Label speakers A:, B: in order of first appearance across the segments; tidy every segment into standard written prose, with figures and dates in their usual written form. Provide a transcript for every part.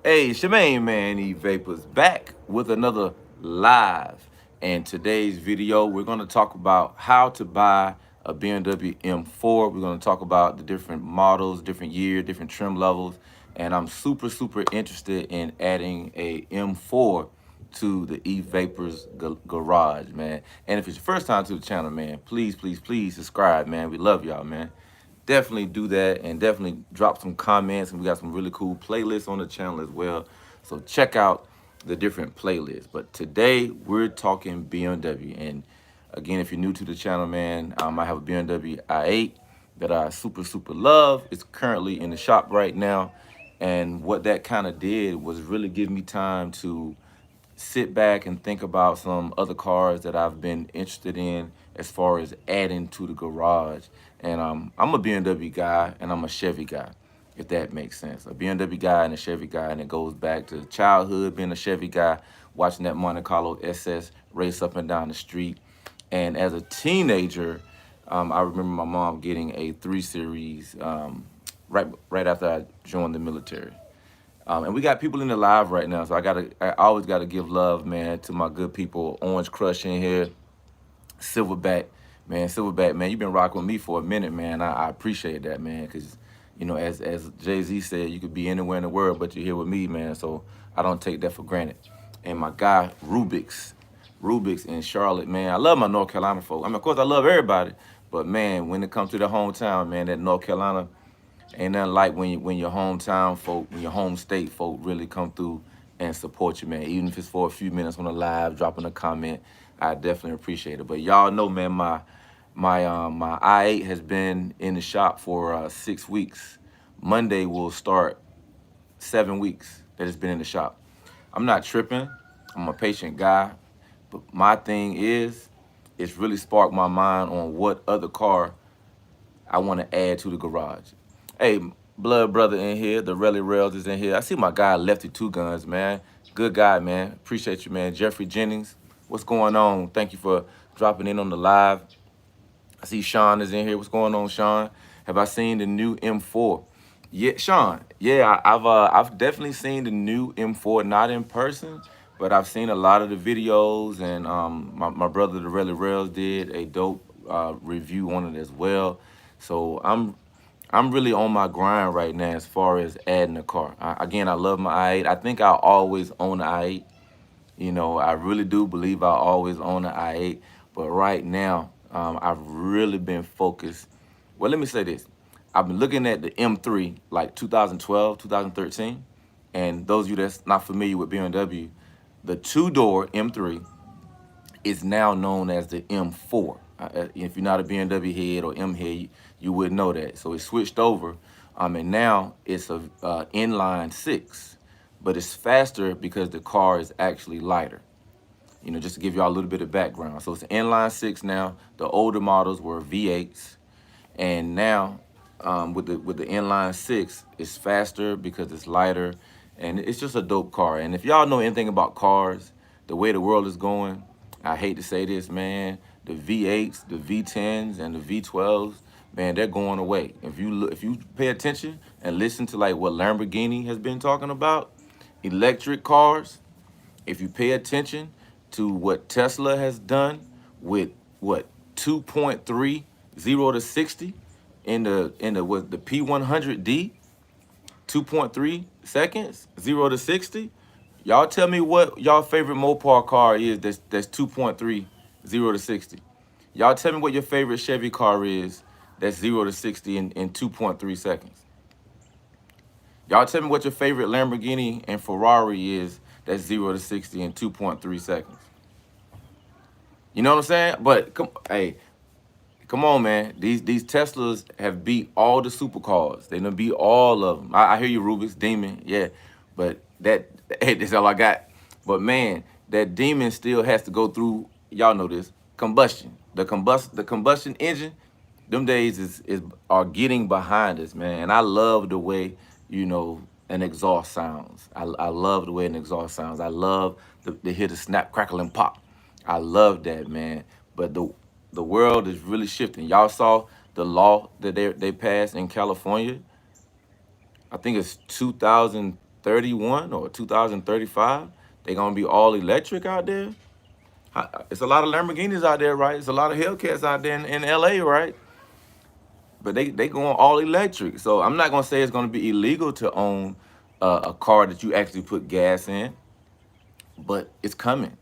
A: Hey, it's your main man, Evapors, back with another live. And today's video, we're going to talk about how to buy a BMW M4. We're going to talk about the different models, different year, different trim levels. And I'm super interested in adding a M4 to the Evapors garage, man. And if it's your first time to the channel, man, please subscribe, man. We love y'all, man. Definitely do that, and definitely drop some comments, and we got some really cool playlists on the channel as well, so check out the different playlists. But today we're talking BMW, and again, if you're new to the channel, man, I have a BMW i8 that I super love. It's currently in the shop right now, and what that kind of did was really give me time to sit back and think about some other cars that I've been interested in as far as adding to the garage. And I'm a BMW guy and I'm a Chevy guy, if that makes sense. A BMW guy and a Chevy guy, and it goes back to childhood being a Chevy guy, watching that Monte Carlo SS race up and down the street. And as a teenager, I remember my mom getting a 3 Series right after I joined the military. And we got people in the live right now, so I always gotta give love, man, to my good people. Orange Crush in here, Silverback, man, you've been rocking with me for a minute, man. I appreciate that, man, because as Jay-Z said, you could be anywhere in the world, but you're here with me, man. So I don't take that for granted. And my guy Rubik's in Charlotte, man. I love my North Carolina folk. I mean, of course, I love everybody, but man, when it comes to the hometown, man, that North Carolina. Ain't nothing like when your hometown folk, when your home state folk really come through and support you, man. Even if it's for a few minutes on a live, dropping a comment, I definitely appreciate it. But y'all know, man, my i8 has been in the shop for 6 weeks. Monday will start 7 weeks that it's been in the shop. I'm not tripping. I'm a patient guy, but my thing is, it's really sparked my mind on what other car I want to add to the garage. Hey, blood brother in here, the Rally Rails is in here. I see my guy Lefty Two Guns, man. Good guy, man. Appreciate you, man. Jeffrey Jennings, what's going on? Thank you for dropping in on the live. I see Sean is in here. What's going on, Sean? Have I seen the new M4? Yeah, Sean. Yeah, I've definitely seen the new M4, not in person, but I've seen a lot of the videos, and my brother the Rally Rails did a dope review on it as well. So I'm really on my grind right now as far as adding a car. Again, I love my i8. I think I'll always own an i8. I really do believe I'll always own an i8. But right now, I've really been focused. Well, let me say this. I've been looking at the M3, like 2012, 2013. And those of you that's not familiar with BMW, the two-door M3 is now known as the M4. If you're not a BMW head or M head, you would know that. So it switched over, and now it's a inline 6, but it's faster because the car is actually lighter. Just to give y'all a little bit of background. So it's an inline 6 now. The older models were V8s, and now with the inline 6, it's faster because it's lighter, and it's just a dope car. And if y'all know anything about cars, the way the world is going, I hate to say this, man, the V8s, the V10s, and the V12s, man, they're going away. If you pay attention and listen to like what Lamborghini has been talking about, electric cars, if you pay attention to what Tesla has done with what 2.3 0 to 60 in the P100D, 2.3 seconds 0 to 60. Y'all tell me what y'all favorite Mopar car is that's 2.3 0 to 60. Y'all tell me what your favorite Chevy car is that's 0 to 60 in 2.3 seconds. Y'all tell me what your favorite Lamborghini and Ferrari is that's 0 to 60 in 2.3 seconds. You know what I'm saying? But come on, man. These Teslas have beat all the supercars. They done beat all of them. I hear you, Rubik's Demon. Yeah, but that's all I got. But man, that Demon still has to go through. Y'all know this combustion. The combustion engine. Them days are getting behind us, man. And I love the way an exhaust sounds. I love the way an exhaust sounds. I love to hear the snap, crackle, and pop. I love that, man. But the world is really shifting. Y'all saw the law that they passed in California. I think it's 2013 2031 or 2035, they're gonna be all electric out there. It's a lot of Lamborghinis out there, right? It's a lot of Hellcats out there in LA, right? But they going all electric. So I'm not gonna say it's gonna be illegal to own a car that you actually put gas in, but it's coming.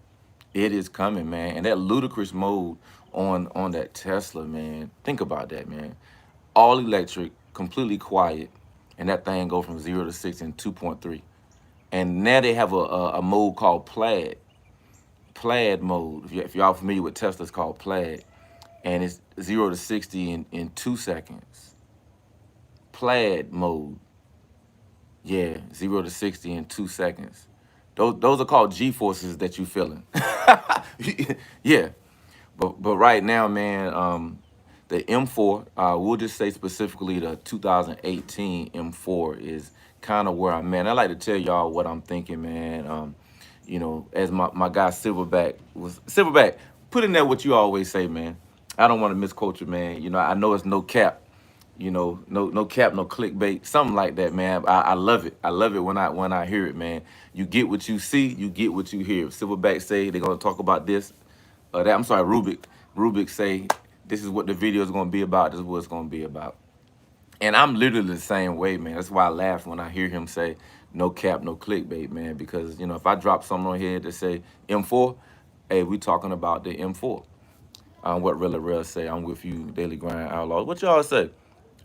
A: It is coming, man. And that ludicrous mode on that Tesla, man. Think about that, man. All electric, completely quiet, and that thing go from 0 to 60 in 2.3. And now they have a mode called Plaid. Plaid mode. If y'all familiar with Tesla, it's called Plaid. And it's 0 to 60 in 2 seconds. Plaid mode. Yeah, 0 to 60 in 2 seconds. Those are called G-forces that you feeling. Yeah. But right now, man, the M4, we'll just say specifically the 2018 M4 is kind of where I'm at. I like to tell y'all what I'm thinking, man. You know, as my guy Silverback, put in there what you always say, man. I don't want to misquote you, man. You know, I know it's no cap. You know, no cap, no clickbait, something like that, man. I love it. I love it when I hear it, man. You get what you see, you get what you hear. Silverback say they're gonna talk about this, that. I'm sorry, Rubik say this is what the video is gonna be about. This is what it's gonna be about. And I'm literally the same way, man. That's why I laugh when I hear him say no cap, no clickbait, man. Because you know, if I drop something on here that say M4, hey, we talking about the M4. What Really Real say, I'm with you, Daily Grind Outlaw. What y'all say?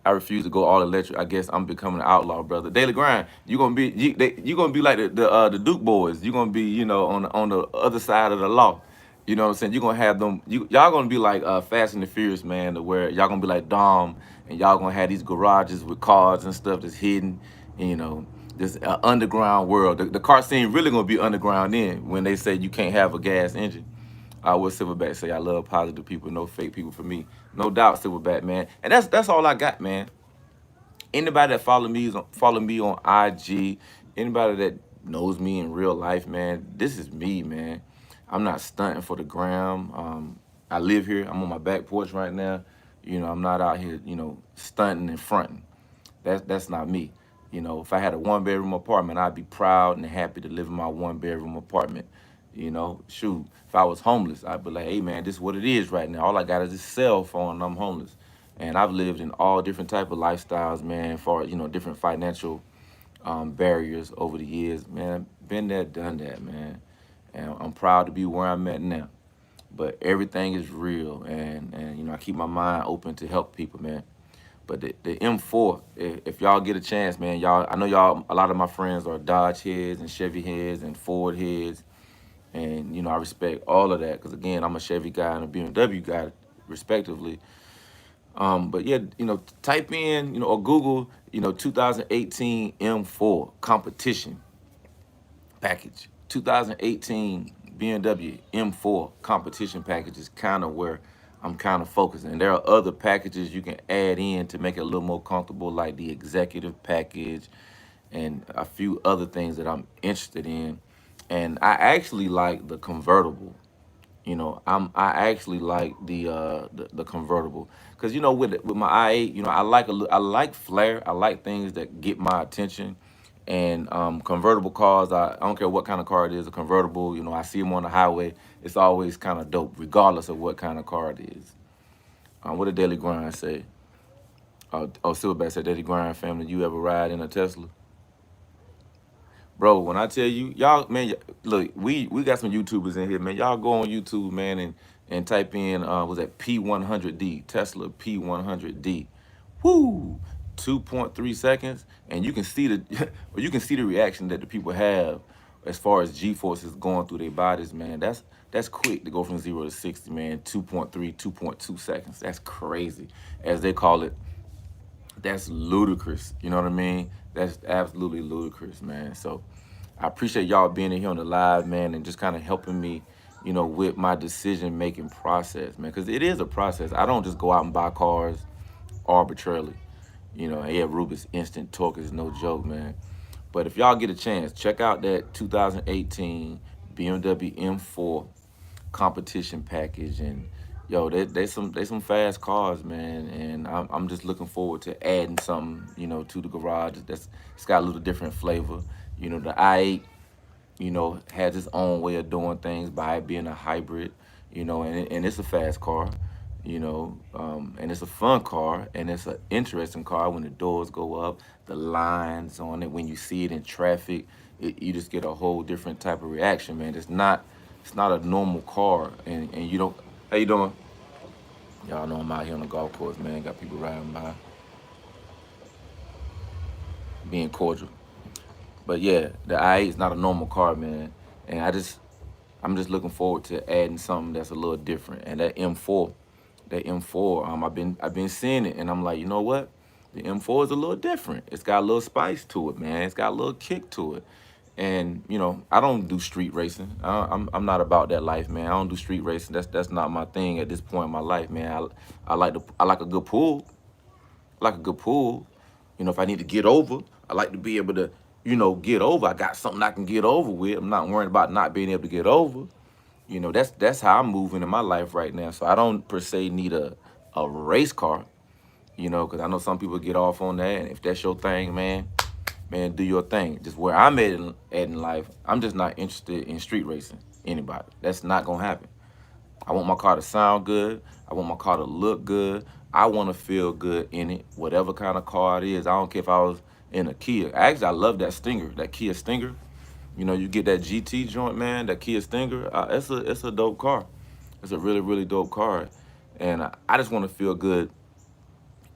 A: I refuse to go all electric. I guess I'm becoming an outlaw, brother. Daily Grind, you gonna be like the Duke boys. You gonna be, you know, on the other side of the law. You know what I'm saying? You gonna have them. Y'all gonna be like Fast and the Furious, man. To where y'all gonna be like Dom, and y'all gonna have these garages with cars and stuff that's hidden. And, you know, this underground world. The car scene really gonna be underground then when they say you can't have a gas engine. I will Silverback say I love positive people, no fake people for me. No doubt, Silverback, man. And that's all I got, man. Anybody that follow me on IG, anybody that knows me in real life, man, this is me, man. I'm not stunting for the gram. I live here. I'm on my back porch right now. You know, I'm not out here, you know, stunting and fronting. That's not me. You know, if I had a 1-bedroom apartment, I'd be proud and happy to live in my 1-bedroom apartment. You know, shoot, if I was homeless, I'd be like, hey, man, this is what it is right now. All I got is this cell phone and I'm homeless. And I've lived in all different type of lifestyles, man, for, you know, different financial barriers over the years, man. Been there, done that, man. And I'm proud to be where I'm at now. But everything is real, and you know, I keep my mind open to help people, man. But the M4, if y'all get a chance, man, y'all, I know y'all, a lot of my friends are Dodge heads and Chevy heads and Ford heads. And, you know, I respect all of that because, again, I'm a Chevy guy and a BMW guy, respectively. But, yeah, you know, type in, you know, or Google, you know, 2018 M4 competition package. 2018 BMW M4 competition package is kind of where I'm kind of focusing. And there are other packages you can add in to make it a little more comfortable, like the executive package and a few other things that I'm interested in. And I actually like the convertible. You know, I actually like the convertible because, you know, with my i8, you know, I like flair. I like things that get my attention. And convertible cars, I don't care what kind of car it is, a convertible, you know, I see them on the highway. It's always kind of dope, regardless of what kind of car it is. What did Daily Grind say? Silverback said, Daily Grind family, you ever ride in a Tesla? Bro, when I tell you, y'all, man, look, we got some YouTubers in here, man. Y'all go on YouTube, man, and type in, was that P100D, Tesla P100D. Woo! 2.3 seconds, and you can see the reaction that the people have as far as G-forces going through their bodies, man. That's quick to go from 0 to 60, man. 2.3, 2.2 seconds. That's crazy, as they call it. That's ludicrous. You know what I mean? That's absolutely ludicrous, man. So I appreciate y'all being in here on the live, man, and just kind of helping me, you know, with my decision-making process, man, because it is a process. I don't just go out and buy cars arbitrarily. You know, yeah, Rubik's instant torque is no joke, man. But if y'all get a chance, check out that 2018 BMW M4 competition package, and yo, they some fast cars, man. And I'm just looking forward to adding something, you know, to the garage. It's got a little different flavor. You know, the i8, has its own way of doing things by it being a hybrid, and it's a fast car, and it's a fun car, and it's an interesting car when the doors go up, the lines on it, when you see it in traffic, you just get a whole different type of reaction, man. It's not a normal car, and you don't. How you doing? Y'all know I'm out here on the golf course, man. Got people riding by, being cordial. But yeah, the i8 is not a normal car, man. And I'm just looking forward to adding something that's a little different. And that M4, I've been seeing it, and I'm like, you know what? The M4 is a little different. It's got a little spice to it, man. It's got a little kick to it. And I don't do street racing. I'm not about that life, man. I don't do street racing. That's not my thing at this point in my life, man. I like a good pull. I like a good pull. If I need to get over, I like to be able to, get over. I got something I can get over with. I'm not worried about not being able to get over. That's how I'm moving in my life right now. So I don't per se need a race car, because I know some people get off on that. And if that's your thing, man, do your thing. Just where I'm at in life, I'm just not interested in street racing anybody. That's not gonna happen. I want my car to sound good. I want my car to look good. I want to feel good in it, whatever kind of car it is. I don't care if I was in a Kia. Actually, I love that Stinger, that Kia Stinger. You get that GT joint, man, that Kia Stinger. It's a dope car. It's a really, really dope car. And I just want to feel good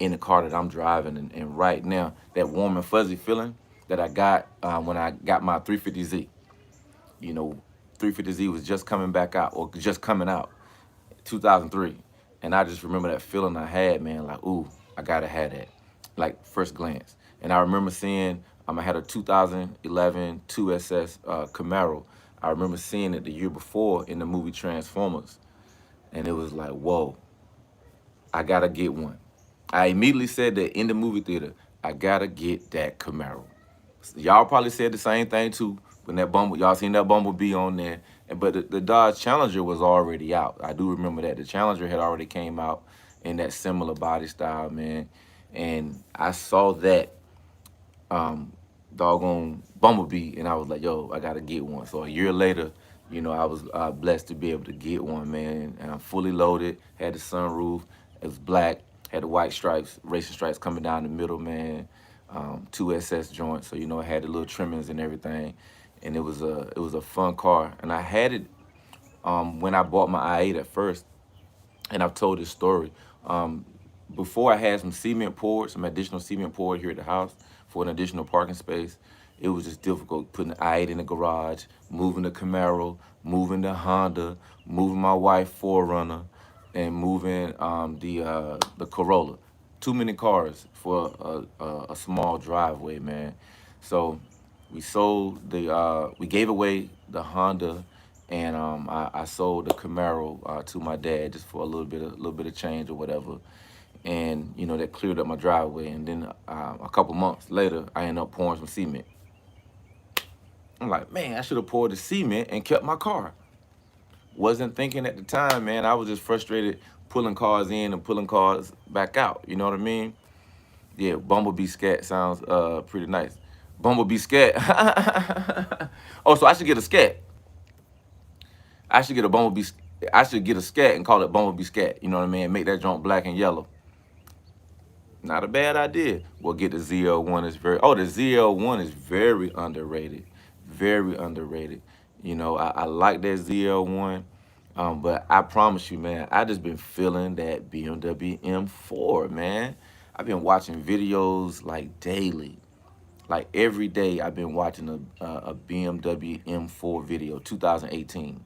A: in the car that I'm driving. And right now, that warm and fuzzy feeling that I got when I got my 350Z. You know, 350Z was just coming back out, or just coming out, 2003. And I just remember that feeling I had, man, like, ooh, I gotta have that, like first glance. And I remember seeing, I had a 2011 2SS Camaro. I remember seeing it the year before in the movie Transformers. And it was like, whoa, I gotta get one. I immediately said that in the movie theater, I gotta get that Camaro. Y'all probably said the same thing too when y'all seen that Bumblebee on there. But the Dodge Challenger was already out. I do remember that. The Challenger had already came out in that similar body style, man. And I saw that doggone Bumblebee, and I was like, yo, I gotta get one. So a year later, I was blessed to be able to get one, man. And I'm fully loaded, had the sunroof, it was black, had the white stripes, racing stripes coming down the middle, man. 2SS joint, so it had the little trimmings and everything, and it was a fun car. And I had it when I bought my i8 at first, and I've told this story. Before I had some additional cement poured here at the house for an additional parking space. It was just difficult putting the i8 in the garage, moving the Camaro, moving the Honda, moving my wife 4Runner, and moving the Corolla. Too many cars for a small driveway, man. So we we gave away the Honda, and I sold the Camaro to my dad just for a little bit of change or whatever. And that cleared up my driveway. And then a couple months later, I ended up pouring some cement. I'm like, man, I should have poured the cement and kept my car. Wasn't thinking at the time, man. I was just frustrated pulling cars in and pulling cars back out. You know what I mean? Yeah, Bumblebee Scat sounds pretty nice. Bumblebee Scat. Oh, so I should get a Scat. I should get a Bumblebee. I should get a Scat and call it Bumblebee Scat. You know what I mean? Make that joint black and yellow. Not a bad idea. We'll get the ZL1. The ZL1 is very underrated. Very underrated. I like that ZL1. But I promise you, man, I just been feeling that BMW M4, man. I've been watching videos like daily. Like every day I've been watching a BMW M4 video, 2018.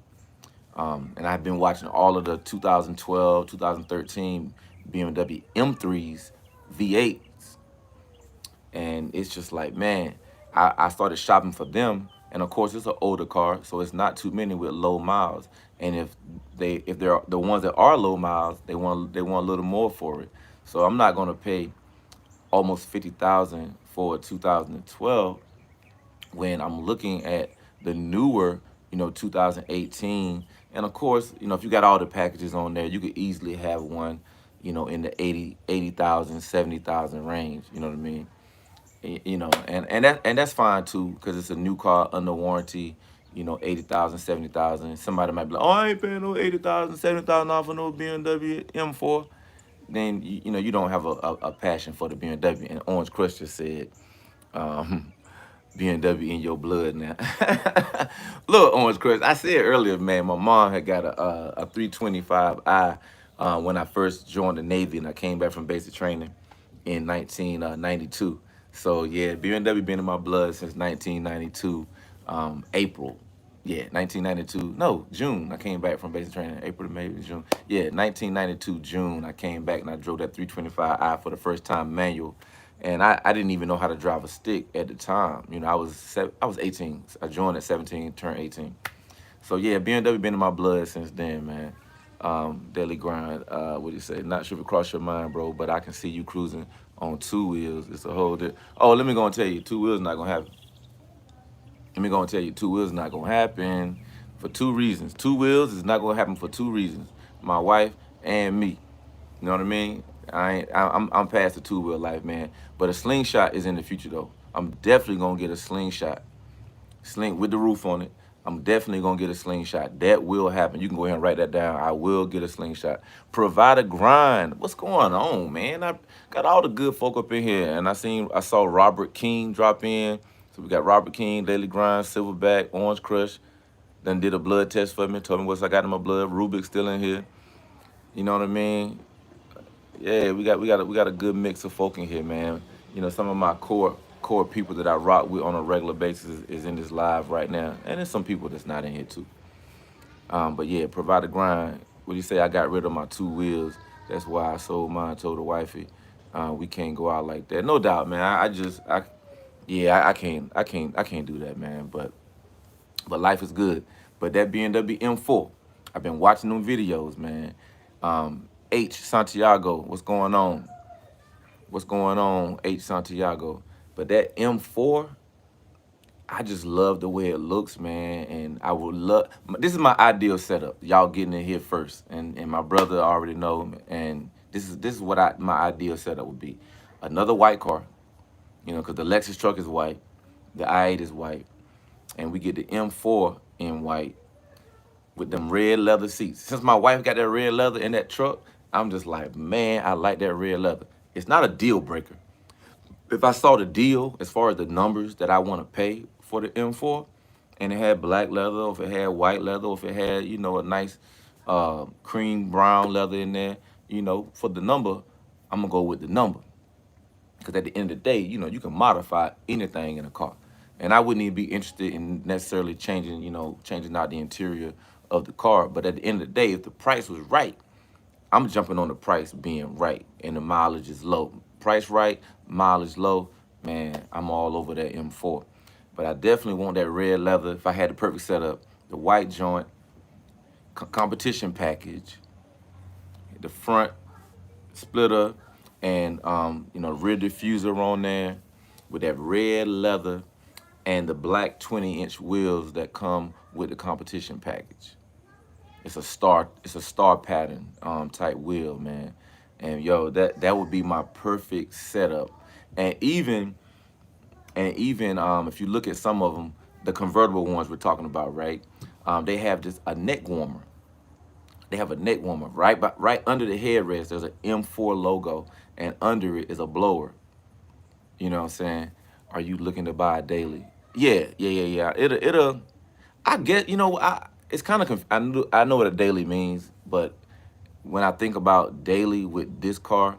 A: And I've been watching all of the 2012, 2013 BMW M3s, V8s. And it's just like, man, I started shopping for them. And of course, it's an older car, so it's not too many with low miles. And if they're the ones that are low miles, they want a little more for it. So I'm not gonna pay almost 50,000 for a 2012 when I'm looking at the newer, 2018. And of course, if you got all the packages on there, you could easily have one, in the 80,000, 70,000 range. You know what I mean? And that's fine too, because it's a new car under warranty. 80,000, 70,000. Somebody might be like, oh, I ain't paying no 80,000, 70,000 off for no BMW M4. Then you don't have a passion for the BMW. And Orange Crush just said, um, BMW in your blood now. Look, Orange Crush, I said earlier, man, my mom had got a 325i when I first joined the Navy and I came back from basic training in 1992. So yeah, BMW been in my blood since 1992, April. Yeah, 1992. No, June. I came back from basic training. April to May, June. Yeah, 1992 June. I came back and I drove that 325i for the first time manual, and I didn't even know how to drive a stick at the time. I was 18. I joined at 17, turned 18. So yeah, BMW been in my blood since then, man. Daily grind. What do you say? Not sure if it crossed your mind, bro, but I can see you cruising on two wheels. It's a whole. Oh, let me go and tell you, two wheels not gonna happen. Let me go and tell you, two wheels not gonna happen for two reasons. Two wheels is not gonna happen for two reasons. My wife and me. You know what I mean? I'm past the two wheel life, man. But a slingshot is in the future though. I'm definitely gonna get a slingshot, sling with the roof on it. I'm definitely gonna get a slingshot. That will happen. You can go ahead and write that down. I will get a slingshot. Provide a grind. What's going on, man? I got all the good folk up in here, and I saw Robert King drop in. So we got Robert King, Daily Grind, Silverback, Orange Crush. Then did a blood test for me. Told me what I got in my blood. Rubik's still in here. You know what I mean? Yeah, we got a good mix of folk in here, man. Some of my core people that I rock with on a regular basis is in this live right now, and there's some people that's not in here too. But yeah, provide a grind. What do you say? I got rid of my two wheels. That's why I sold mine. Told the wifey, we can't go out like that. No doubt, man. I can't do that, man. But life is good. But that BMW M4, I've been watching them videos, man. H Santiago, what's going on? What's going on, H Santiago? But that M4, I just love the way it looks, man. And I would love, this is my ideal setup. Y'all getting in here first. And my brother already know. And this is what my ideal setup would be. Another white car, because the Lexus truck is white. The i8 is white. And we get the M4 in white with them red leather seats. Since my wife got that red leather in that truck, I'm just like, man, I like that red leather. It's not a deal breaker. If I saw the deal as far as the numbers that I want to pay for the M4, and it had black leather, or if it had white leather, or if it had, a nice cream brown leather in there, for the number, I'm gonna go with the number. Because at the end of the day, you can modify anything in a car. And I wouldn't even be interested in necessarily changing out the interior of the car. But at the end of the day, if the price was right, I'm jumping on the price being right and the mileage is low. Price right, mileage low, man, I'm all over that M4. But I definitely want that red leather. If I had the perfect setup, the white joint, competition package, the front splitter, and rear diffuser on there with that red leather and the black 20-inch wheels that come with the competition package. It's a star pattern type wheel, man. And yo, that would be my perfect setup. And even if you look at some of them, the convertible ones we're talking about, right? They have just a neck warmer. They have a neck warmer right under the headrest. There's an M4 logo, and under it is a blower. You know what I'm saying? Are you looking to buy a daily? Yeah. It'll. I get. It's kind of. I know what a daily means, but when I think about daily with this car,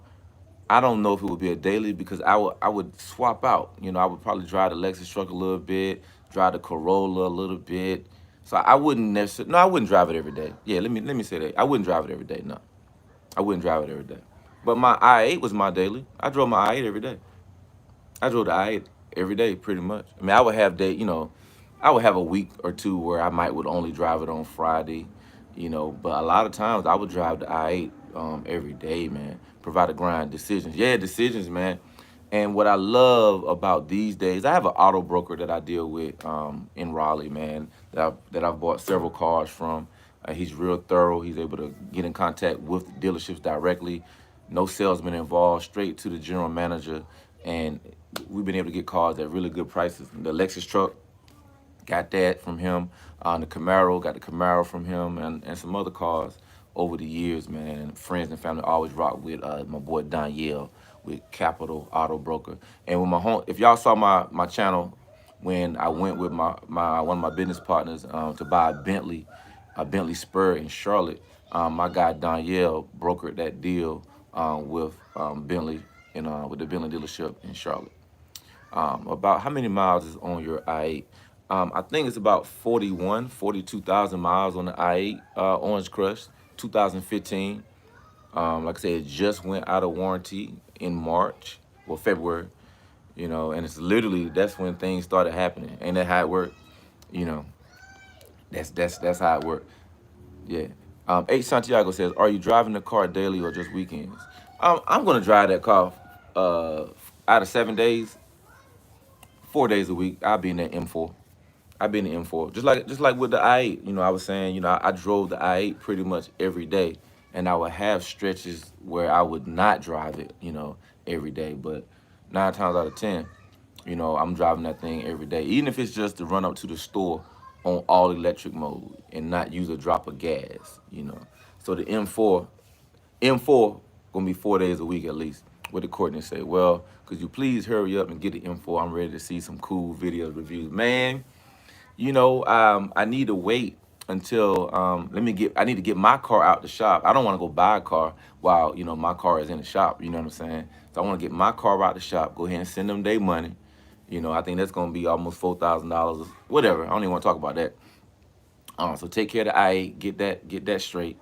A: I don't know if it would be a daily because I would swap out. I would probably drive the Lexus truck a little bit, drive the Corolla a little bit. So I wouldn't necessarily. No, I wouldn't drive it every day. Yeah, let me say that. I wouldn't drive it every day. No, I wouldn't drive it every day. But my i8 was my daily. I drove my i8 every day. I drove the i8 every day, pretty much. I mean, I would have I would have a week or two where I would only drive it on Friday, But a lot of times I would drive the i8 every day, man. Provide a grind decisions. Yeah, decisions, man. And what I love about these days, I have an auto broker that I deal with in Raleigh, man. That I've bought several cars from. He's real thorough. He's able to get in contact with the dealerships directly. No salesman involved. Straight to the general manager. And we've been able to get cars at really good prices. The Lexus truck, got that from him. The Camaro, got the Camaro from him, and some other cars over the years, man. And friends and family always rock with my boy Danielle with Capital Auto Broker. And with my home, if y'all saw my channel when I went with my one of my business partners to buy a Bentley Spur in Charlotte, my guy Danielle brokered that deal with Bentley with the Bentley dealership in Charlotte. About how many miles is on your I-8? I think it's about 42,000 miles on the I-8 Orange Crush, 2015. Like I said, it just went out of warranty in March, well, February, and it's literally, that's when things started happening. Ain't that how it worked? You know, that's how it worked. Yeah. H. Santiago says, are you driving the car daily or just weekends? I'm going to drive that car out of 7 days, 4 days a week. I'll be in that M4. I've been in M4, just like with the I-8. I was saying, I drove the I-8 pretty much every day, and I would have stretches where I would not drive it, every day. But 9 times out of 10, I'm driving that thing every day, even if it's just to run up to the store on all electric mode and not use a drop of gas. So the M4 gonna be 4 days a week at least. What did Courtney say? Well, could you please hurry up and get the M4? I'm ready to see some cool videos, reviews, man. I need to wait until I need to get my car out the shop. I don't want to go buy a car while my car is in the shop. You know what I'm saying? So I want to get my car out the shop. Go ahead and send them their money. I think that's gonna be almost $4,000. Whatever. I don't even want to talk about that. So take care of the I-8. Get that straight.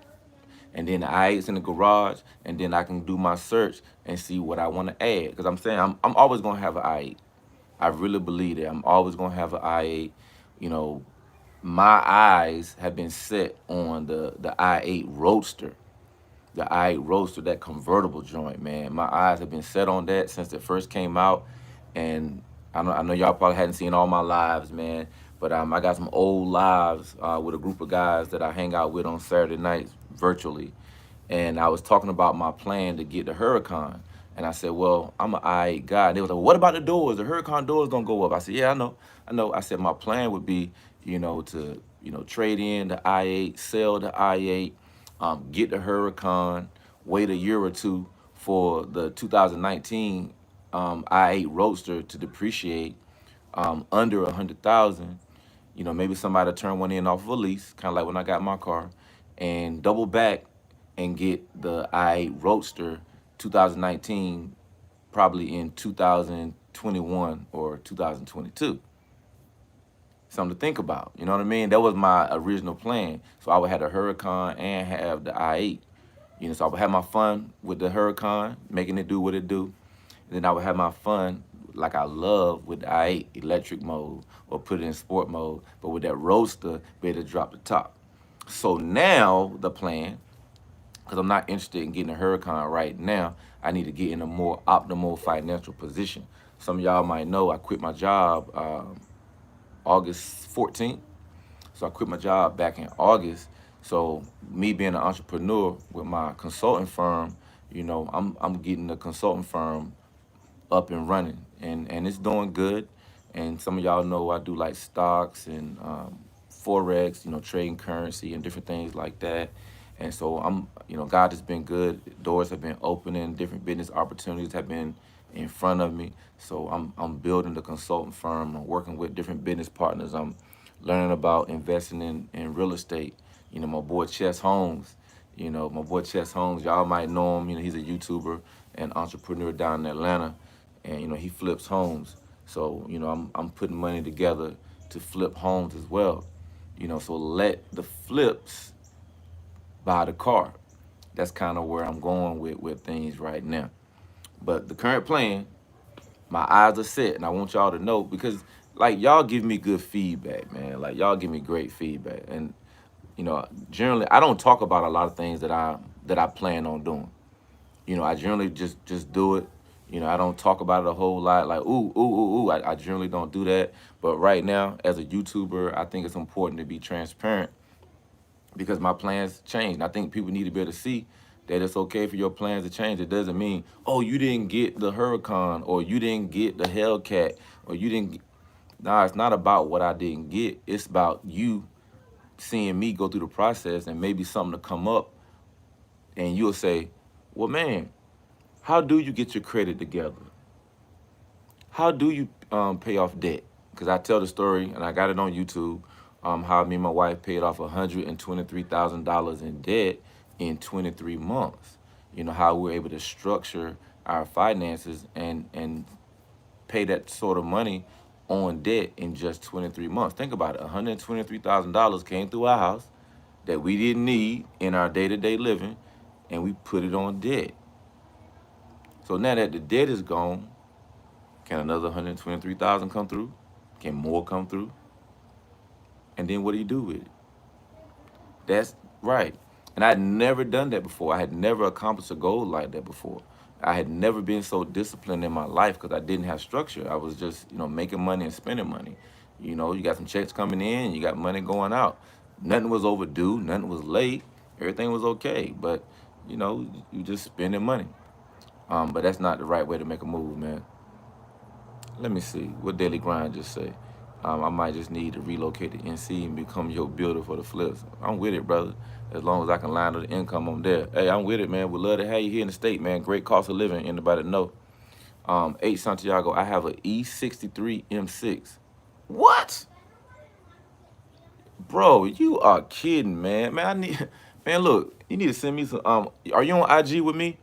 A: And then the I-8's in the garage, and then I can do my search and see what I want to add. Because I'm saying I'm always gonna have an I-8. I really believe that I'm always gonna have an I-8. My eyes have been set on the I-8 Roadster. The I-8 Roadster, that convertible joint, man. My eyes have been set on that since it first came out. And I know y'all probably hadn't seen all my lives, man. But I got some old lives with a group of guys that I hang out with on Saturday nights virtually. And I was talking about my plan to get the Huracan. And I said, well, I'm an I-8 guy. And they was like, well, what about the doors? The Huracan doors don't go up. I said, yeah, I know. I said, my plan would be, to, trade in the I-8, sell the I-8, get the Huracan, wait a year or two for the 2019 I-8 Roadster to depreciate under 100,000. Maybe somebody turn one in off of a lease, kind of like when I got my car, and double back and get the I-8 Roadster 2019, probably in 2021 or 2022. Something to think about. You know what I mean? That was my original plan. So I would have the Huracan and have the I-8. So I would have my fun with the Huracan, making it do what it do. And then I would have my fun like I love with the I-8 electric mode or put it in sport mode. But with that Roadster, be able to drop the top. So now the plan, because I'm not interested in getting a Huracan right now, I need to get in a more optimal financial position. Some of y'all might know I quit my job August 14th. So I quit my job back in August. So me being an entrepreneur with my consulting firm, I'm getting the consulting firm up and running, and it's doing good. And some of y'all know I do like stocks and forex, trading currency and different things like that. And so God has been good. Doors have been opening. Different business opportunities have been in front of me. So I'm building the consultant firm. I'm working with different business partners. I'm learning about investing in real estate. My boy Chess Holmes. Y'all might know him. He's a YouTuber and entrepreneur down in Atlanta, and he flips homes. So I'm putting money together to flip homes as well. So let the flips buy the car. That's kind of where I'm going with things right now. But the current plan, my eyes are set, and I want y'all to know, because like y'all give me good feedback, man. Like y'all give me great feedback, and generally I don't talk about a lot of things that I plan on doing. I generally just do it. I don't talk about it a whole lot, like ooh ooh ooh ooh. I generally don't do that. But right now, as a YouTuber, I think it's important to be transparent, because my plans change. And I think people need to be able to see that it's okay for your plans to change. It doesn't mean, oh, you didn't get the Huracan, or you didn't get the Hellcat, or you didn't get... Nah, it's not about what I didn't get. It's about you seeing me go through the process, and maybe something to come up, and you'll say, well, man, how do you get your credit together? How do you pay off debt? Because I tell the story, and I got it on YouTube, how me and my wife paid off $123,000 in debt in 23 months. You know, how we were able to structure our finances and pay that sort of money on debt in just 23 months. Think about it. $123,000 came through our house that we didn't need in our day-to-day living, and we put it on debt. So now that the debt is gone, can another 123,000 come through? Can more come through? And then what do you do with it? That's right. And I had never done that before. I had never accomplished a goal like that before. I had never been so disciplined in my life because I didn't have structure. I was just, making money and spending money. You got some checks coming in, you got money going out. Nothing was overdue, nothing was late, everything was okay. But, you just spending money. But that's not the right way to make a move, man. Let me see. What Daily Grind just say? I might just need to relocate to NC and become your builder for the flips. I'm with it, brother. As long as I can line up the income, I'm there. Hey, I'm with it, man. We'd love to have you here in the state, man. Great cost of living. Anybody know? H Santiago, I have a E63 M6. What? Bro, you are kidding, man. Man, I need... Man, look, you need to send me some... Are you on IG with me?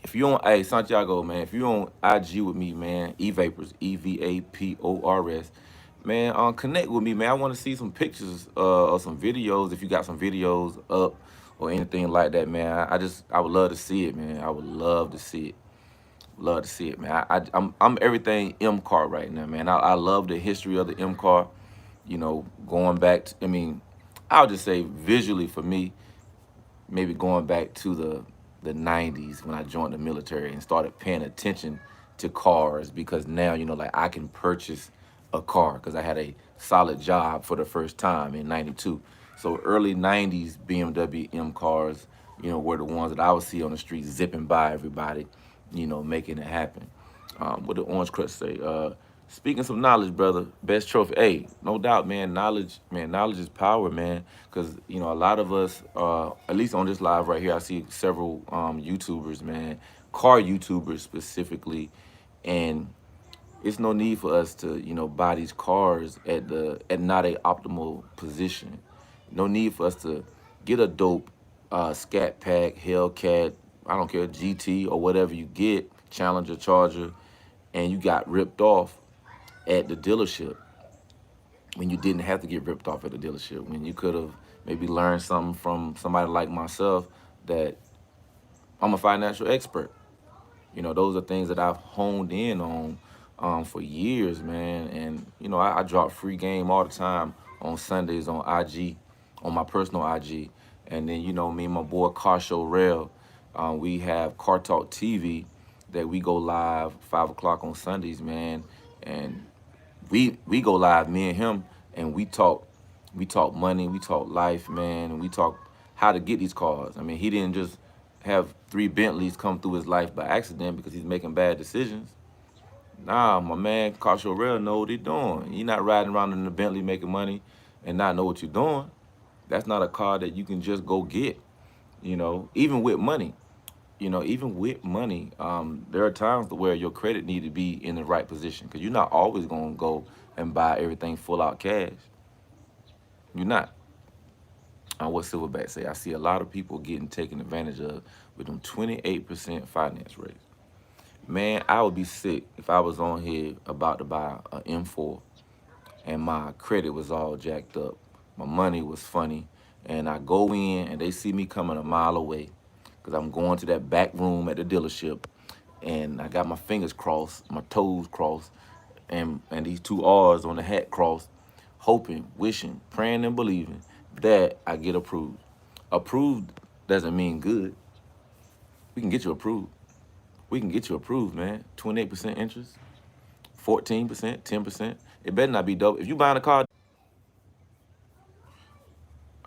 A: If you on, hey, Santiago, man, if you on IG with me, man, Evapors, Evapors, man, connect with me, man. I want to see some pictures or some videos. If you got some videos up or anything like that, man, I would love to see it, man. I would love to see it. Love to see it, man. I'm everything M car right now, man. I love the history of the M car. Going back to, I'll just say visually for me, maybe going back to the 90s when I joined the military and started paying attention to cars, because now, like, I can purchase a car because I had a solid job for the first time in 92. So early 90s BMW M cars, were the ones that I would see on the street zipping by everybody, making it happen. What did Orange Crutch say? Speaking some knowledge, brother, best trophy. Hey, no doubt, man, knowledge is power, man. Because, a lot of us, at least on this live right here, I see several YouTubers, man, car YouTubers specifically. And it's no need for us to, buy these cars at not a optimal position. No need for us to get a dope Scat Pack, Hellcat, I don't care, GT or whatever you get, Challenger, Charger, and you got ripped off at the dealership when you didn't have to get ripped off at the dealership, when you could have maybe learned something from somebody like myself, that I'm a financial expert. Those are things that I've honed in on for years, man. And, I drop free game all the time on Sundays on IG, on my personal IG. And then, me and my boy Car Show Rail, we have Car Talk TV that we go live 5 o'clock on Sundays, man. And we go live, me and him, and we talk money, we talk life, man, and we talk how to get these cars. He didn't just have 3 Bentleys come through his life by accident because he's making bad decisions. Nah, my man, Carsho Rail know what he's doing. You're not riding around in the Bentley making money and not know what you're doing. That's not a car that you can just go get, even with money. Even with money, there are times where your credit need to be in the right position, because you're not always going to go and buy everything full out cash. You're not. What Silverback say? I see a lot of people getting taken advantage of with them 28% finance rates. Man, I would be sick if I was on here about to buy an M4 and my credit was all jacked up. My money was funny, and I go in and they see me coming a mile away, because I'm going to that back room at the dealership, and I got my fingers crossed, my toes crossed, and these 2 R's on the hat crossed, hoping, wishing, praying, and believing that I get approved. Approved doesn't mean good. We can get you approved. We can get you approved, man. 28% interest, 14%, 10%. It better not be dope. If you buying a car,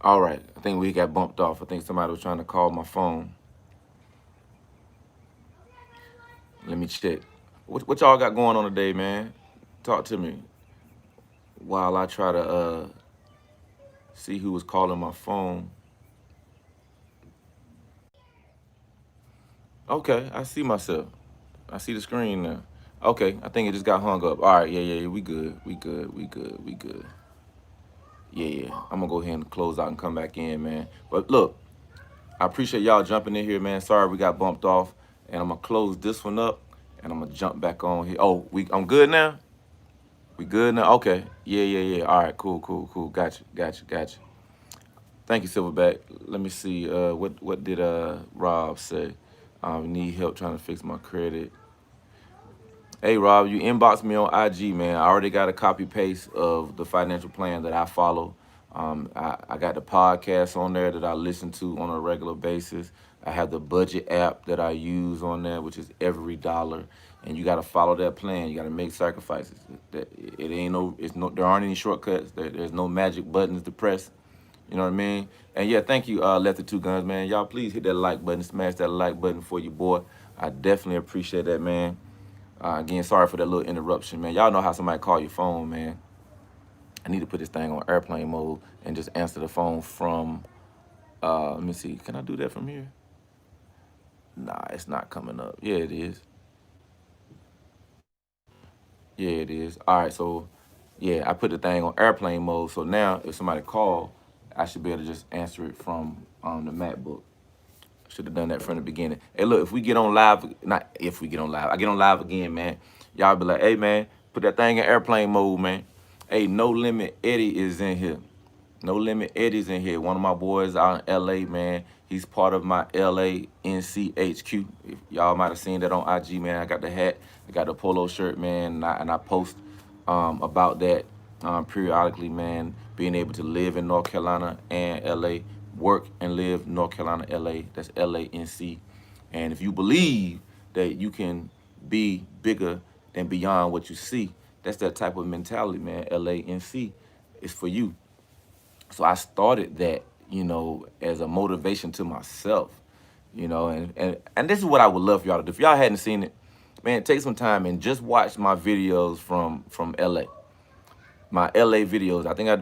A: All right, I think we got bumped off. I think somebody was trying to call my phone. Let me check. What y'all got going on today, man? Talk to me while I try to see who was calling my phone. Okay, I see myself. I see the screen now. Okay, I think it just got hung up. All right, yeah, we good. We good. We good. We good. Yeah. I'm gonna go ahead and close out and come back in, man. But look, I appreciate y'all jumping in here, man. Sorry we got bumped off. And I'm gonna close this one up and I'm gonna jump back on here. Oh, I'm good now? We good now? Okay. Yeah. All right, cool. Gotcha. Thank you, Silverback. Let me see. What did Rob say? Need help trying to fix my credit. Hey Rob, you inbox me on IG, man. I already got a copy paste of the financial plan that I follow. I got the podcast on there that I listen to on a regular basis. I have the budget app that I use on there, which is every dollar. And you got to follow that plan. You got to make sacrifices. It ain't no, it's no. There aren't any shortcuts. There's no magic buttons to press. You know what I mean? And yeah, thank you, Lefty Two Guns, man. Y'all please hit that like button, smash that like button for your boy. I definitely appreciate that, man. Again, sorry for that little interruption, man. Y'all know how somebody call your phone, man. I need to put this thing on airplane mode and just answer the phone from, let me see. Can I do that from here? Nah, it's not coming up. Yeah, it is. Yeah, it is. All right, so, yeah, I put the thing on airplane mode. So now if somebody call, I should be able to just answer it from the MacBook. Should have done that from the beginning. Hey, look, if we get on live, not if we get on live, I get on live again, man. Y'all be like, hey, man, put that thing in airplane mode, man. Hey, No Limit Eddie is in here. No Limit Eddie's in here. One of my boys out in LA, man. He's part of my LA NCHQ. If y'all might have seen that on IG, man. I got the hat, I got the polo shirt, man, and I post about that periodically, man. Being able to live in North Carolina and LA, work and live North Carolina, LA. That's LANC. And if you believe that you can be bigger than beyond what you see, that's that type of mentality, man. LANC is for you. So I started that, as a motivation to myself, and this is what I would love for y'all to do. If y'all hadn't seen it, man, take some time and just watch my videos from LA. My LA videos. I think I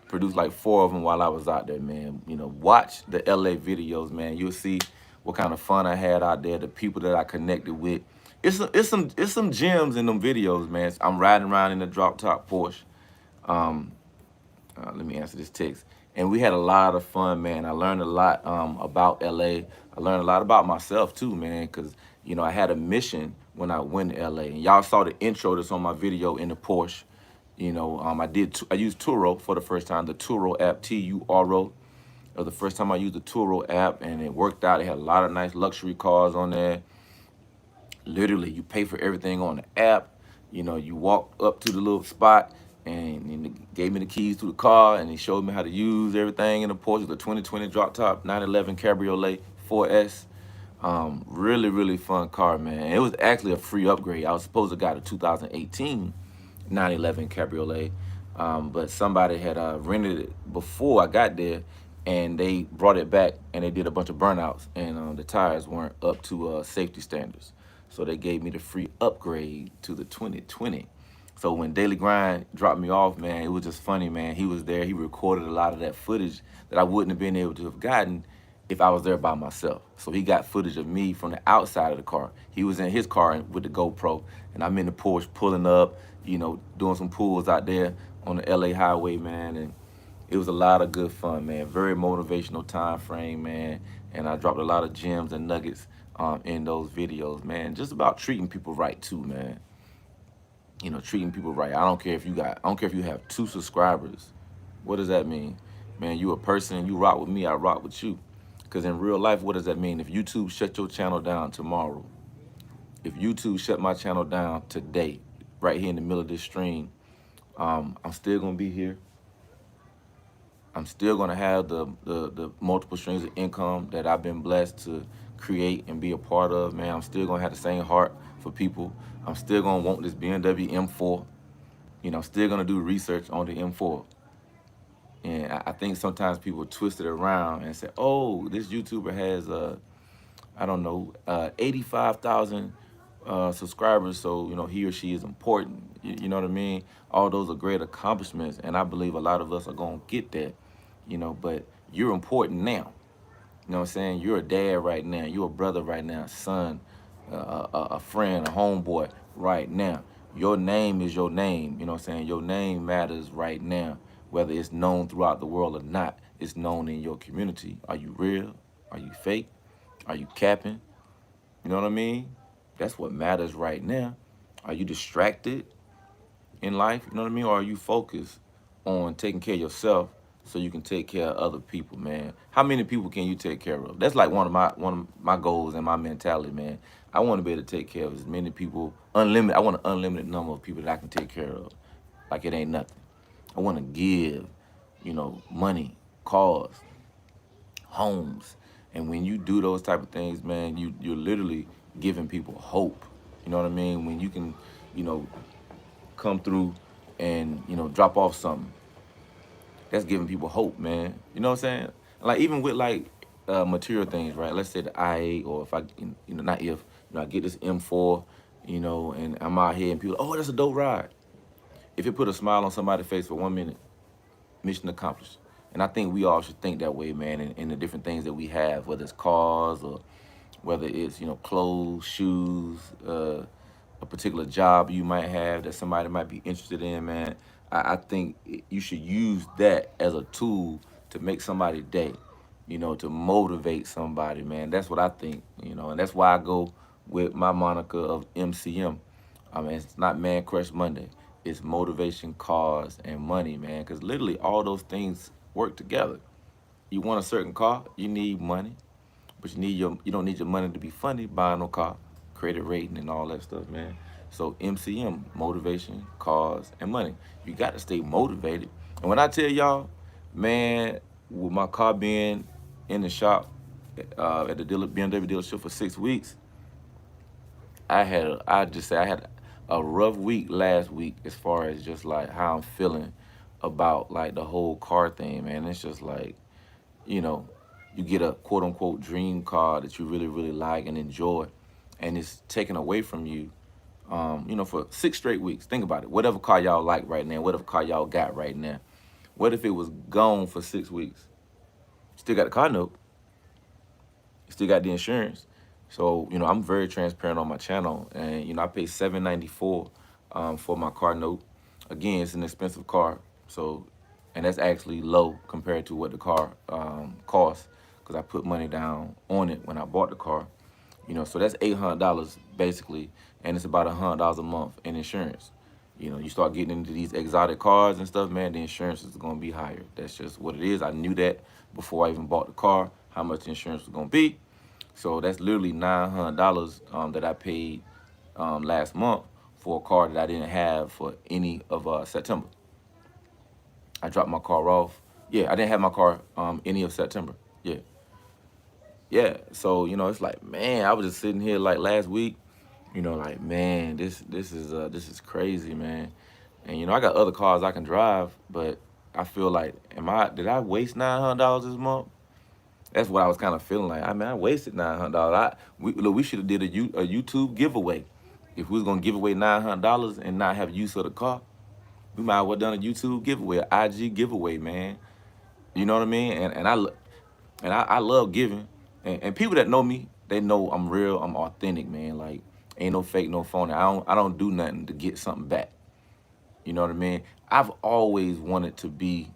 A: produced like 4 of them while I was out there, man. Watch the LA videos, man. You'll see what kind of fun I had out there, the people that I connected with. It's some gems in them videos, man. I'm riding around in the drop top Porsche. Let me answer this text. And we had a lot of fun, man. I learned a lot about LA. I learned a lot about myself too, man, because I had a mission when I went to LA. And y'all saw the intro that's on my video in the Porsche. I used Turo for the first time, the Turo app, Turo. It was the first time I used the Turo app, and it worked out. It had a lot of nice luxury cars on there. Literally, you pay for everything on the app. You walk up to the little spot, and he gave me the keys to the car, and he showed me how to use everything in the Porsche, the 2020 drop top 911 Cabriolet 4S. Really, really fun car, man. It was actually a free upgrade. I was supposed to got a 2018 911 Cabriolet, but somebody had rented it before I got there, and they brought it back, and they did a bunch of burnouts, and the tires weren't up to safety standards. So they gave me the free upgrade to the 2020. So when Daily Grind dropped me off, man, it was just funny, man. He was there. He recorded a lot of that footage that I wouldn't have been able to have gotten if I was there by myself. So he got footage of me from the outside of the car. He was in his car with the GoPro, and I'm in the Porsche pulling up, doing some pulls out there on the LA highway, man. And it was a lot of good fun, man. Very motivational time frame, man. And I dropped a lot of gems and nuggets in those videos, man. Just about treating people right too, man. Treating people right. I don't care if you have 2 subscribers. What does that mean? Man, you a person, you rock with me, I rock with you. Because in real life, what does that mean? If YouTube shut your channel down tomorrow, if YouTube shut my channel down today, right here in the middle of this stream, I'm still gonna be here. I'm still gonna have the multiple streams of income that I've been blessed to create and be a part of, man. I'm still gonna have the same heart for people. I'm still gonna want this BMW M4. I'm still gonna do research on the M4. And I think sometimes people twist it around and say, "Oh, this YouTuber has I don't know, 85,000 subscribers, so he or she is important." You know what I mean? All those are great accomplishments, and I believe a lot of us are gonna get that. But you're important now. You know what I'm saying? You're a dad right now. You're a brother right now, son, a friend, a homeboy right now. Your name is your name. You know what I'm saying? Your name matters right now. Whether it's known throughout the world or not, it's known in your community. Are you real? Are you fake? Are you capping? You know what I mean? That's what matters right now. Are you distracted in life? You know what I mean? Or are you focused on taking care of yourself so you can take care of other people, man? How many people can you take care of? That's like one of my goals and my mentality, man. I want to be able to take care of as many people, unlimited. I want an unlimited number of people that I can take care of, like it ain't nothing. I want to give, money, cars, homes, and when you do those type of things, man, you're literally giving people hope. You know what I mean? When you can, you know, come through and drop off something, that's giving people hope, man. You know what I'm saying? Like even with like material things, right? Let's say the I8, or if I, not if, I get this M4, and I'm out here and people, oh, that's a dope ride. If it put a smile on somebody's face for 1 minute, mission accomplished. And I think we all should think that way, man, in the different things that we have, whether it's cars or whether it's, clothes, shoes, a particular job you might have that somebody might be interested in, man. I think you should use that as a tool to make somebody's day, to motivate somebody, man. That's what I think, and that's why I go with my moniker of MCM. I mean, it's not Man Crush Monday. It's motivation, cause, and money, man. Because literally all those things work together. You want a certain car, you need money, but you don't need your money to be funny buying no car, credit rating, and all that stuff, man. So MCM, motivation, cause, and money. You got to stay motivated. And when I tell y'all, man, with my car being in the shop at the BMW dealership for 6 weeks, I had a rough week last week as far as just like how I'm feeling about like the whole car thing, man. It's just like, you know, you get a quote unquote dream car that you really, really like and enjoy, and it's taken away from you, for 6 straight weeks. Think about it. Whatever car y'all like right now, whatever car y'all got right now, what if it was gone for 6 weeks? Still got the car note, still got the insurance. So, I'm very transparent on my channel, and I pay $794 for my car note. Again, it's an expensive car, so, and that's actually low compared to what the car costs, because I put money down on it when I bought the car. So that's $800 basically, and it's about $100 a month in insurance. You start getting into these exotic cars and stuff, man, the insurance is gonna be higher. That's just what it is. I knew that before I even bought the car, how much the insurance was gonna be. So that's literally $900 that I paid last month for a car that I didn't have for any of September. I dropped my car off. Yeah, I didn't have my car any of September. Yeah. Yeah. So, it's like, man, I was just sitting here like last week, like, man, this is crazy, man. And I got other cars I can drive, but I feel like, did I waste $900 this month? That's what I was kind of feeling like. I wasted $900. We should have did a YouTube giveaway. If we was gonna give away $900 and not have use of the car, we might have well done a YouTube giveaway, an IG giveaway, man. You know what I mean? And I love giving. And people that know me, they know I'm real, I'm authentic, man. Like, ain't no fake, no phony. I don't do nothing to get something back. You know what I mean? I've always wanted to be.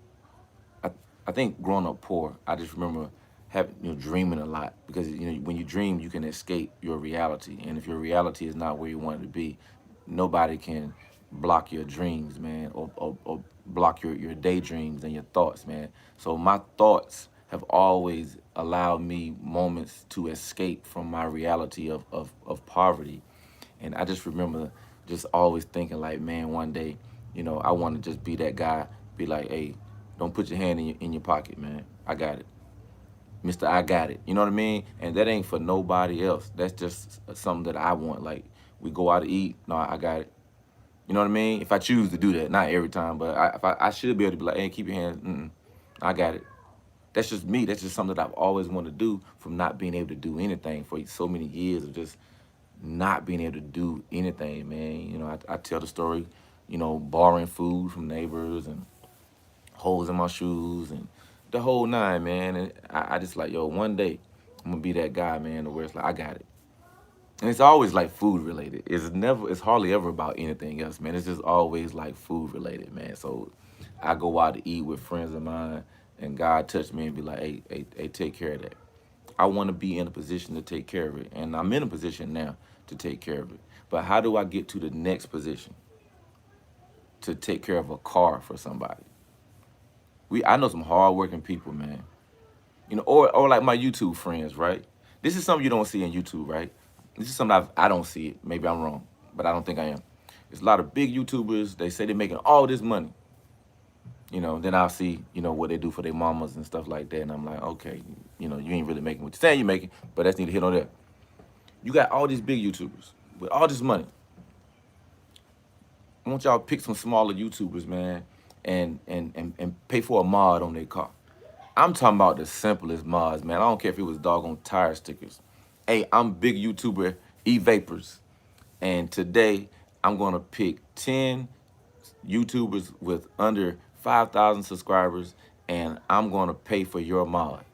A: I think growing up poor, I just remember having dreaming a lot, because when you dream, you can escape your reality, and if your reality is not where you want it to be, nobody can block your dreams, man, or block your daydreams and your thoughts, man. So my thoughts have always allowed me moments to escape from my reality of poverty. And I just remember just always thinking like, man, one day, I want to just be that guy, be like, hey, don't put your hand in your pocket, man. I got it. Mr. I got it. You know what I mean? And that ain't for nobody else. That's just something that I want. Like, we go out to eat. No, I got it. You know what I mean? If I choose to do that, not every time, but I should be able to be like, hey, keep your hands. I got it. That's just me. That's just something that I've always wanted to do from not being able to do anything for so many years of just not being able to do anything, man. You know, I tell the story, you know, borrowing food from neighbors and holes in my shoes and the whole nine, man. And I just like, yo, one day I'm gonna be that guy, man, where it's like I got it. And it's always like food related. It's hardly ever about anything else, man. It's just always like food related, man. So I go out to eat with friends of mine and God touched me and be like, hey, take care of that. I want to be in a position to take care of it. And I'm in a position now to take care of it. But how do I get to the next position to take care of a car for somebody? I know some hardworking people, man. You know, or like my YouTube friends, right? This is something you don't see in YouTube, right? This is something I don't see it. Maybe I'm wrong, but I don't think I am. There's a lot of big YouTubers. They say they're making all this money. You know, then I'll see, you know, what they do for their mamas and stuff like that. And I'm like, okay, you know, you ain't really making what you're saying you're making, but that's need to hit on that. You got all these big YouTubers with all this money. I want y'all to pick some smaller YouTubers, man, and pay for a mod on their car. I'm talking about the simplest mods, man. I don't care if it was doggone tire stickers. Hey, I'm big YouTuber Evapors. And today I'm gonna pick 10 YouTubers with under 5,000 subscribers, and I'm gonna pay for your mod.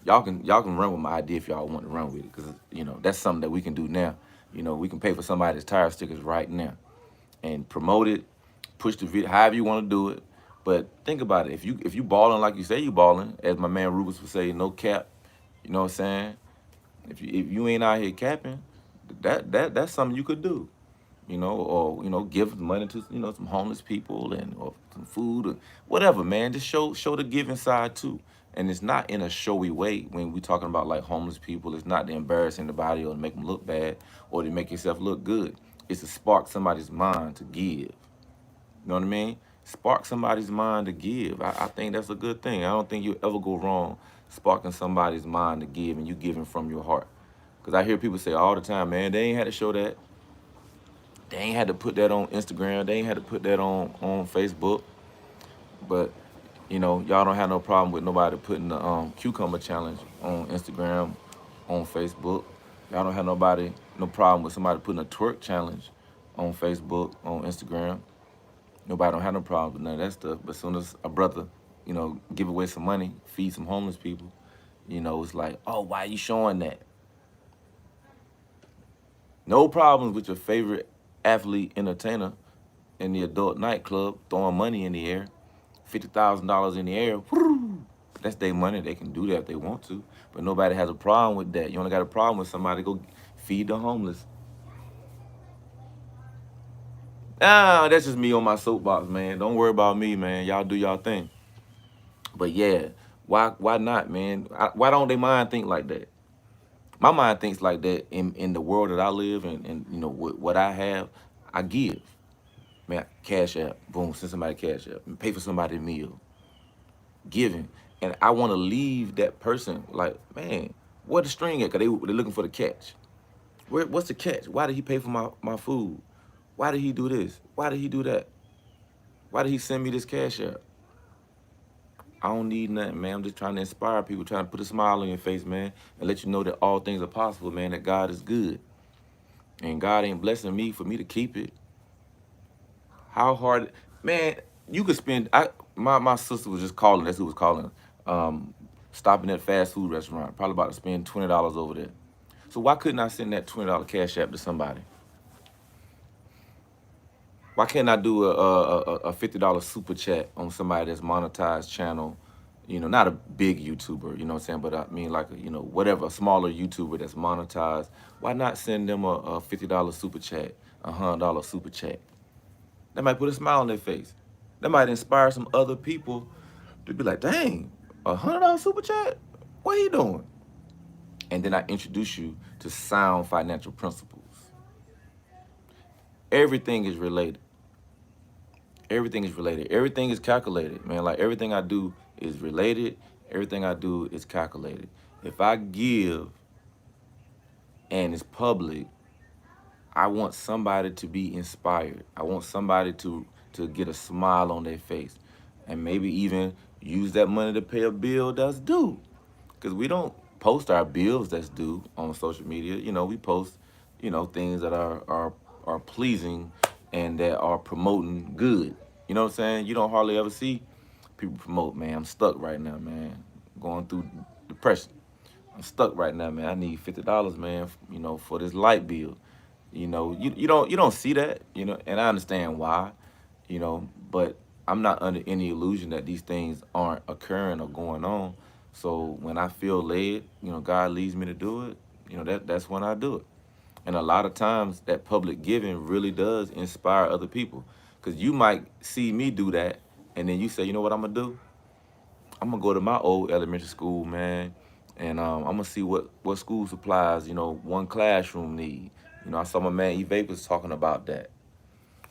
A: Y'all can run with my idea if y'all want to run with it, because you know that's something that we can do now. You know, we can pay for somebody's tire stickers right now and promote it, push the video, however you want to do it. But think about it. If you balling like you say you balling, as my man Rubens would say, no cap. You know what I'm saying? If you ain't out here capping, that's something you could do. You know, or you know, give money to some homeless people and or some food or whatever, man. Just show the giving side too. And it's not in a showy way when we talking about like homeless people. It's not to embarrass anybody or to make them look bad or to make yourself look good. It's to spark somebody's mind to give. You know what I mean? Spark somebody's mind to give. I think that's a good thing. I don't think you ever go wrong sparking somebody's mind to give and you giving from your heart. Because I hear people say all the time, man, they ain't had to show that. They ain't had to put that on Instagram. They ain't had to put that on Facebook. But, you know, y'all don't have no problem with nobody putting the cucumber challenge on Instagram, on Facebook. Y'all don't have no problem with somebody putting a twerk challenge on Facebook, on Instagram. Nobody don't have no problem with none of that stuff. But as soon as a brother, you know, give away some money, feed some homeless people, you know, it's like, oh, why are you showing that? No problems with your favorite athlete entertainer in the adult nightclub throwing money in the air, $50,000 in the air. Whoo, that's their money. They can do that if they want to. But nobody has a problem with that. You only got a problem with somebody go feed the homeless. Ah, that's just me on my soapbox, man. Don't worry about me, man. Y'all do y'all thing. But yeah, why not, man? Why don't they mind think like that? My mind thinks like that in the world that I live and you know what I have, I give. Man, cash app, boom, send somebody cash app, pay for somebody's meal, giving. And I want to leave that person like, man, where the string at? Because they're looking for the catch. What's the catch? Why did he pay for my food? Why did he do this? Why did he do that? Why did he send me this cash app? I don't need nothing, man. I'm just trying to inspire people, trying to put a smile on your face, man, and let you know that all things are possible, man, that God is good. And God ain't blessing me for me to keep it. How hard, man, you could spend, my sister was just calling, that's who was calling, stopping at a fast food restaurant, probably about to spend $20 over there. So why couldn't I send that $20 cash app to somebody? Why can't I do a $50 super chat on somebody that's monetized channel? You know, not a big YouTuber, you know what I'm saying? But I mean like, you know, whatever, a smaller YouTuber that's monetized. Why not send them a $50 super chat, a $100 super chat? That might put a smile on their face. That might inspire some other people to be like, dang, a $100 super chat? What he doing? And then I introduce you to sound financial principles. Everything is related. Everything is related. Everything is calculated, man. Like everything I do is related. Everything I do is calculated. If I give and it's public, I want somebody to be inspired. I want somebody to get a smile on their face. and maybe even use that money to pay a bill that's due. Because we don't post our bills that's due on social media. We post, things that are pleasing and that are promoting good. You know what I'm saying? You don't hardly ever see people promote, man, I'm stuck right now, man. Going through depression. I'm stuck right now, man. I need $50, man, for this light bill. You don't see that, and I understand why, but I'm not under any illusion that these things aren't occurring or going on. So when I feel led, God leads me to do it, that's when I do it. And a lot of times that public giving really does inspire other people. Because you might see me do that, and then you say, you know what I'm gonna do? I'm gonna go to my old elementary school, man, and I'm gonna see what school supplies, one classroom need. I saw my man Evapors talking about that.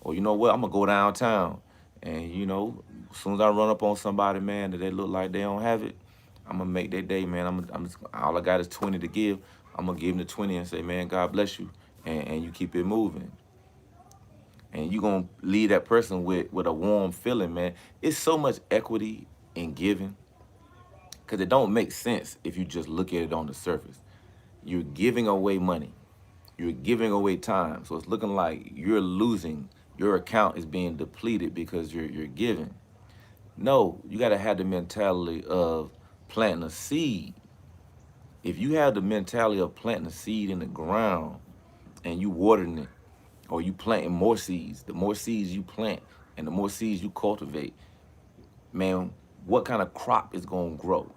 A: Or you know what? I'm gonna go downtown, and as soon as I run up on somebody, man, that they look like they don't have it, I'm gonna make their day, man. I'm just, all I got is 20 to give. I'm gonna give them the 20 and say, man, God bless you, and you keep it moving. And you gonna leave that person with a warm feeling, man. It's so much equity in giving, because it don't make sense if you just look at it on the surface. You're giving away money. You're giving away time. So it's looking like you're losing. Your account is being depleted because you're giving. No, you got to have the mentality of planting a seed. If you have the mentality of planting a seed in the ground and you watering it, or you planting more seeds, the more seeds you plant and the more seeds you cultivate, man, what kind of crop is going to grow?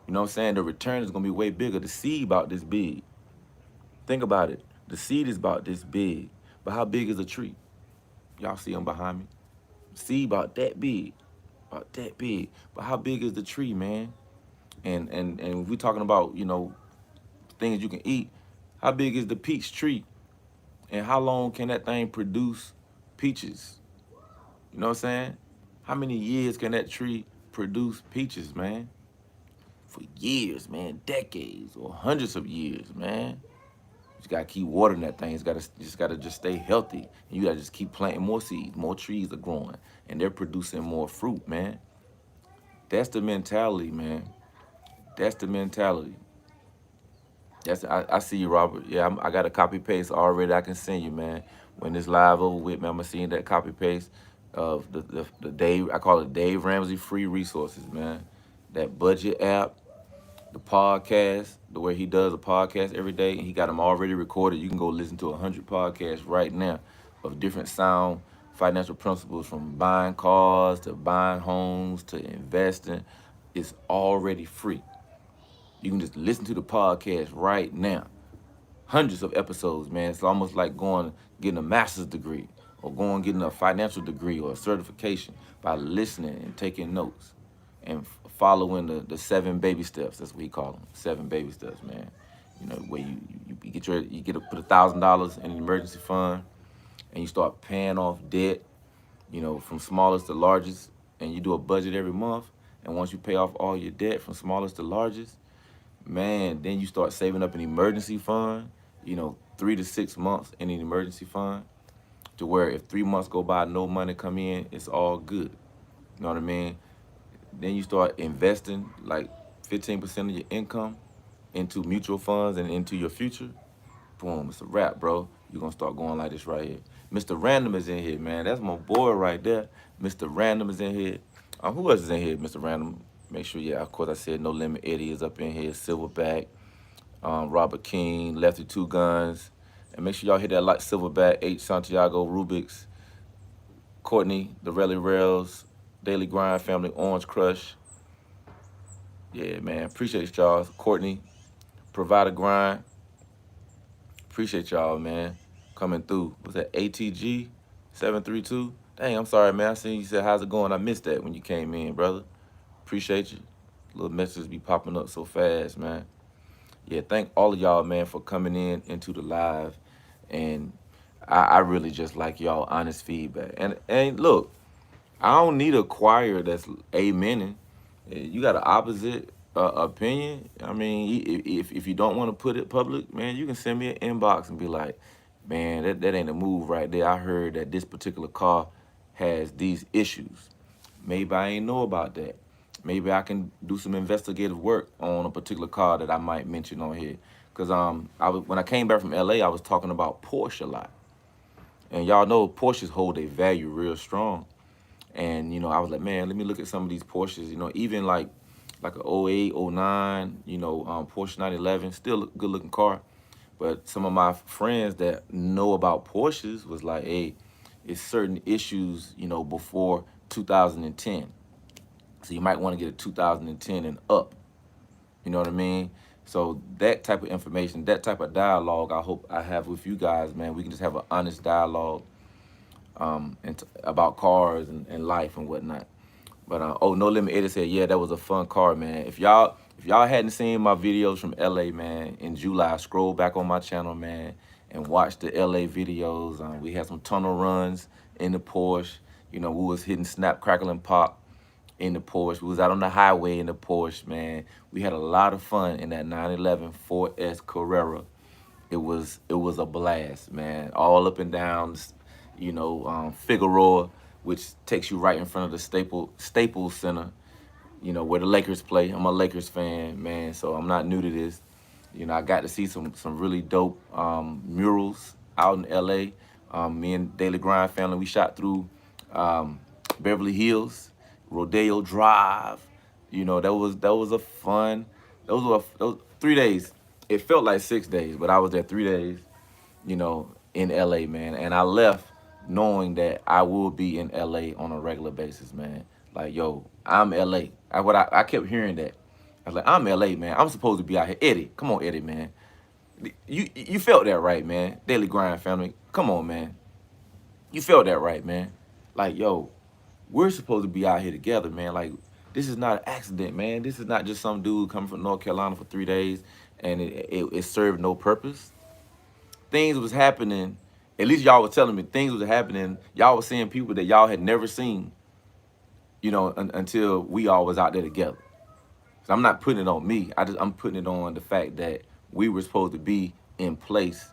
A: You know what I'm saying? The return is going to be way bigger. The seed about this big. Think about it. The seed is about this big. But how big is a tree? Y'all see them behind me? Seed about that big. About that big. But how big is the tree, man? And if we're talking about, things you can eat, how big is the peach tree? And how long can that thing produce peaches? You know what I'm saying? How many years can that tree produce peaches, man? For years, man, decades or hundreds of years, man. You just gotta keep watering that thing. It's gotta just stay healthy. And you gotta just keep planting more seeds. More trees are growing, and they're producing more fruit, man. That's the mentality, man. That's the mentality. I see you, Robert. Yeah, I got a copy paste already. I can send you, man. When this live over with, man, I'm gonna send you that copy paste of the Dave. I call it Dave Ramsey free resources, man. That budget app, the podcast, the way he does a podcast every day, and he got them already recorded. You can go listen to 100 podcasts right now of different sound financial principles, from buying cars to buying homes to investing. It's already free. You can just listen to the podcast right now. Hundreds of episodes, man. It's almost like getting a master's degree or going getting a financial degree or a certification by listening and taking notes and following the 7 baby steps. That's what he call them, 7 baby steps, man. Where you get to put $1,000 in an emergency fund, and you start paying off debt, from smallest to largest, and you do a budget every month. And once you pay off all your debt from smallest to largest, man, then you start saving up an emergency fund, 3 to 6 months in an emergency fund, to where if 3 months go by, no money come in, it's all good. You know what I mean? Then you start investing like 15% of your income into mutual funds and into your future. Boom, it's a wrap, bro. You're going to start going like this right here. Mr. Random is in here, man. That's my boy right there. Mr. Random is in here. Who else is in here, Mr. Random? Make sure, yeah, of course I said No Limit Eddie is up in here. Silverback, Robert King, Lefty Two Guns. And make sure y'all hit that like Silverback, H. Santiago, Rubik's, Courtney, the Rally Rails, Daily Grind Family, Orange Crush. Yeah, man. Appreciate y'all. Courtney, Provider Grind. Appreciate y'all, man. Coming through. Was that ATG 732? Dang, I'm sorry, man. I seen you said, how's it going? I missed that when you came in, brother. Appreciate you. Little messages be popping up so fast, man. Yeah, thank all of y'all, man, for coming into the live. And I really just like y'all honest feedback. And look, I don't need a choir that's amening. You got an opposite opinion. I mean, if you don't want to put it public, man, you can send me an inbox and be like, man, that ain't a move right there. I heard that this particular car has these issues. Maybe I ain't know about that. Maybe I can do some investigative work on a particular car that I might mention on here. Cause when I came back from LA, I was talking about Porsche a lot, and y'all know Porsches hold a value real strong. And I was like, man, let me look at some of these Porsches. Even like a '08, '09, Porsche 911, still a good looking car. But some of my friends that know about Porsches was like, hey, it's certain issues, before 2010. So you might want to get a 2010 and up. You know what I mean? So that type of information, that type of dialogue, I hope I have with you guys, man. We can just have an honest dialogue about cars and life and whatnot. But No Limit Eddie said, yeah, that was a fun car, man. If y'all hadn't seen my videos from LA, man, in July, scroll back on my channel, man, and watch the LA videos. We had some tunnel runs in the Porsche. We was hitting snap, crackle, and pop in the Porsche. We was out on the highway in the Porsche, man. We had a lot of fun in that 911 4S Carrera. It was a blast, man. All up and down, Figueroa, which takes you right in front of the Staples Center, where the Lakers play. I'm a Lakers fan, man, so I'm not new to this. I got to see some really dope murals out in LA. Me and Daily Grind family, we shot through Beverly Hills, Rodeo Drive. That was a fun. Those 3 days. It felt like 6 days, but I was there 3 days. In LA, man. And I left knowing that I will be in LA on a regular basis, man. Like, yo, I'm LA. I kept hearing that. I was like, I'm LA, man. I'm supposed to be out here. Eddie, come on, Eddie, man. You felt that right, man. Daily Grind family. Come on, man. You felt that right, man. Like, yo, we're supposed to be out here together, man. Like, this is not an accident, man. This is not just some dude coming from North Carolina for 3 days and it served no purpose. Things was happening. At least y'all was telling me things was happening. Y'all was seeing people that y'all had never seen, until we all was out there together. So I'm not putting it on me. I'm putting it on the fact that we were supposed to be in place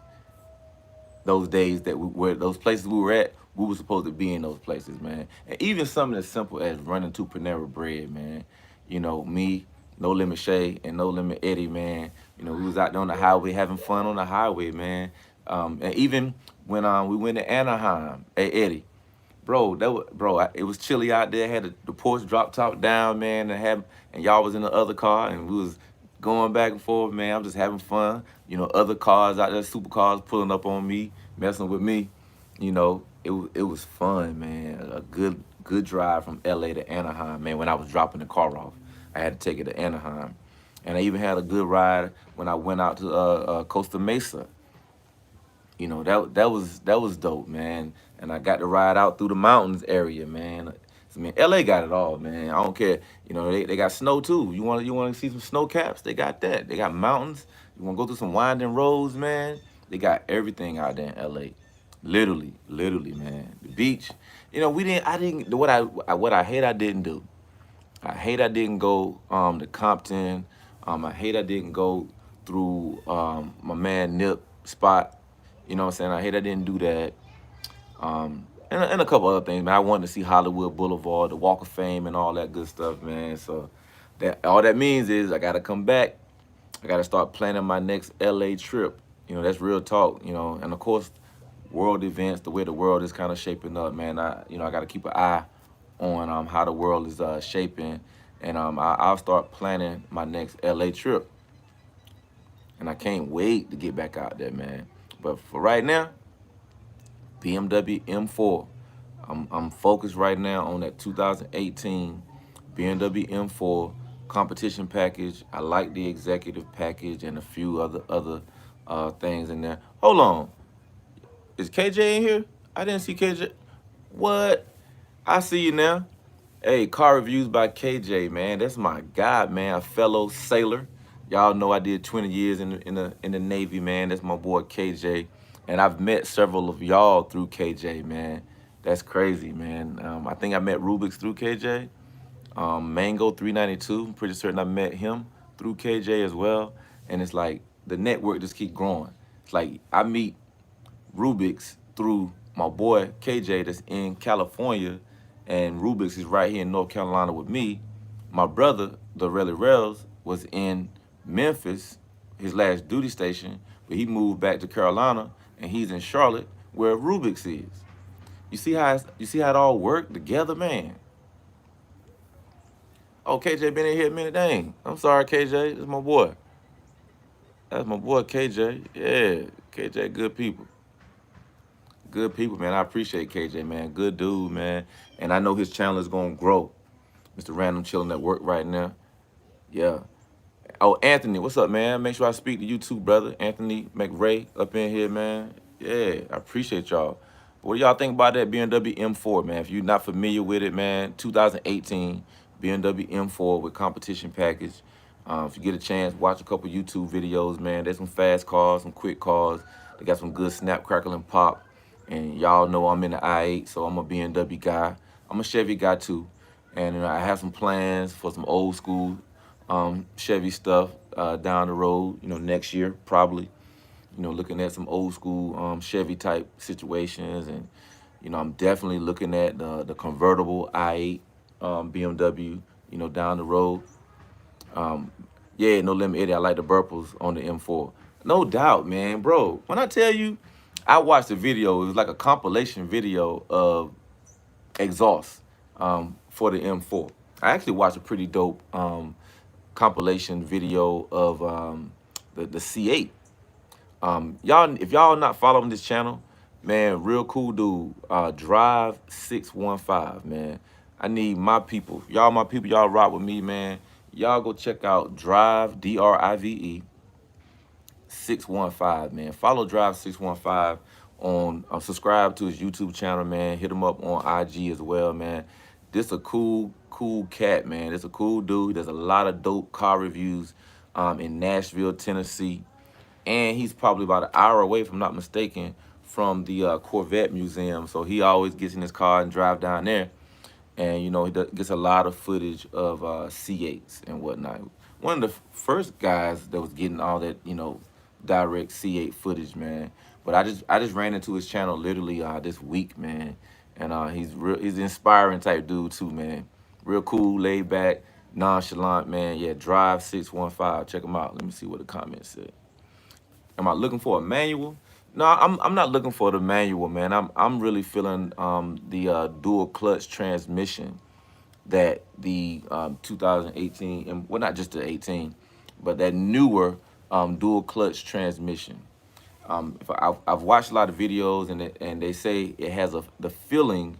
A: those days that we were, those places we were at, we were supposed to be in those places, man. And even something as simple as running to Panera Bread, man. Me, No Limit Shay, and No Limit Eddie, man. We was out there on the highway having fun on the highway, man. And even when we went to Anaheim, hey Eddie, bro, it was chilly out there. Had the Porsche drop top down, man, and y'all was in the other car, and we was going back and forth, man. I'm just having fun. Other cars out there, supercars pulling up on me, messing with me. It was fun, man. A good drive from LA to Anaheim, man. When I was dropping the car off, I had to take it to Anaheim, and I even had a good ride when I went out to Costa Mesa. That was dope, man. And I got to ride out through the mountains area, man. I mean, LA got it all, man. I don't care. They got snow too. You want to see some snow caps? They got that. They got mountains. You want to go through some winding roads, man? They got everything out there in LA. Literally, man. The beach. We didn't. I didn't. What I hate I didn't do. I hate I didn't go to Compton. I hate I didn't go through my man Nip spot. You know what I'm saying? I hate I didn't do that. And a couple other things, man. I wanted to see Hollywood Boulevard, the Walk of Fame, and all that good stuff, man. So that all that means is I gotta come back. I gotta start planning my next LA trip. That's real talk. And of course, world events, the way the world is kind of shaping up, man. I gotta keep an eye on how the world is shaping, and I'll start planning my next LA trip. And I can't wait to get back out there, man. But for right now, BMW M4. I'm focused right now on that 2018 BMW M4 competition package. I like the executive package and a few other things in there. Hold on, is KJ in here? I didn't see KJ. What? I see you now. Hey, car reviews by KJ, man. That's my guy, man. A fellow sailor. Y'all know I did 20 years in the Navy, man. That's my boy KJ. And I've met several of y'all through KJ, man. That's crazy, man. I think I met Rubik's through KJ. Mango 392. I'm pretty certain I met him through KJ as well. And it's like the network just keep growing. It's like I meet Rubik's through my boy KJ that's in California, and Rubik's is right here in North Carolina with me. My brother, the Relly Rails, was in Memphis, his last duty station, but he moved back to Carolina, and he's in Charlotte, where Rubik's is. You see how it all worked together, man. Oh, KJ been in here a minute, dang. I'm sorry, KJ. That's my boy. That's my boy, KJ. Yeah, KJ, good people. Good people, man. I appreciate KJ, man. Good dude, man. And I know his channel is gonna grow. Mr. Random chilling at work right now. Yeah. Oh, Anthony, what's up, man? Make sure I speak to you too, brother. Anthony McRae up in here, man. Yeah, I appreciate y'all. What do y'all think about that BMW M4, man? If you're not familiar with it, man, 2018 BMW M4 with competition package. If you get a chance, watch a couple YouTube videos, man. There's some fast cars, some quick cars. They got some good snap, crackle, and pop. And y'all know I'm in the I8, so I'm a BMW guy. I'm a Chevy guy too. And I have some plans for some old school Chevy stuff down the road, next year probably. Looking at some old school Chevy type situations, and I'm definitely looking at the convertible i8 BMW, down the road. Yeah, no limit Eddie. I like the burples on the M4. No doubt, man, bro. When I tell you, I watched the video. It was like a compilation video of exhaust for the M4. I actually watched a pretty dope compilation video of the C8. Y'all, if y'all not following this channel, man, real cool dude. Drive 615, man. I need my people. My people, y'all rock with me, man. Y'all go check out Drive DRIVE 615, man. Follow Drive 615 on subscribe to his YouTube channel, man. Hit him up on IG as well, man. This a cool cat, man. This a cool dude. There's a lot of dope car reviews in Nashville, Tennessee. And he's probably about an hour away, if I'm not mistaken, from the Corvette Museum. So he always gets in his car and drive down there. And, he gets a lot of footage of C8s and whatnot. One of the first guys that was getting all that, direct C8 footage, man. But I just ran into his channel literally this week, man. And he's an inspiring type dude too, man. Real cool, laid back, nonchalant, man. Yeah, Drive 615. Check him out. Let me see what the comments said. Am I looking for a manual? No, I'm not looking for the manual, man. I'm really feeling the dual clutch transmission that the 2018, and well, not just the 18, but that newer dual clutch transmission. I've watched a lot of videos, and they say it has the feeling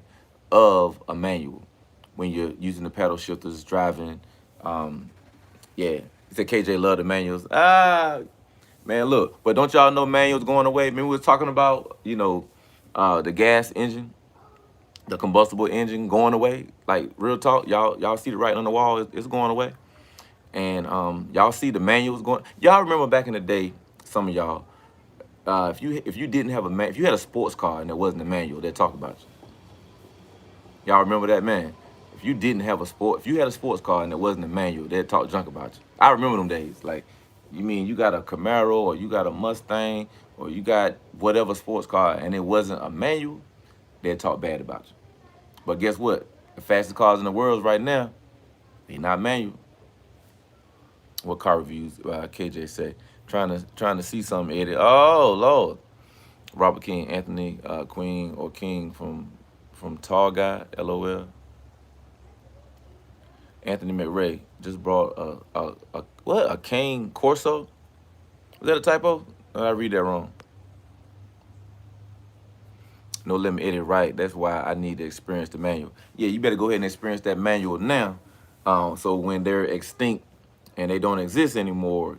A: of a manual when you're using the paddle shifters driving. Yeah, he said KJ love the manuals. Man, look, but don't y'all know manuals going away? Remember we was talking about, the gas engine, the combustible engine going away? Like, real talk, y'all see the writing on the wall, it's going away. And y'all see the manuals going. Y'all remember back in the day, some of y'all, if you didn't have if you had a sports car and there wasn't a manual, they'd talk about you. Y'all remember that, man? If you had a sports car and there wasn't a manual, they'd talk junk about you. I remember them days. Like, you mean you got a Camaro or you got a Mustang or you got whatever sports car and it wasn't a manual, they'd talk bad about you. But guess what? The fastest cars in the world right now, they not manual. What car reviews KJ say? Trying to see something, Eddie. Oh Lord. Robert King, Anthony Queen or King from Tall Guy, LOL. Anthony McRae just brought a Cane Corso. Was that a typo? Or did I read that wrong? No limit Eddie, right? That's why I need to experience the manual. Yeah, you better go ahead and experience that manual now. So when they're extinct and they don't exist anymore,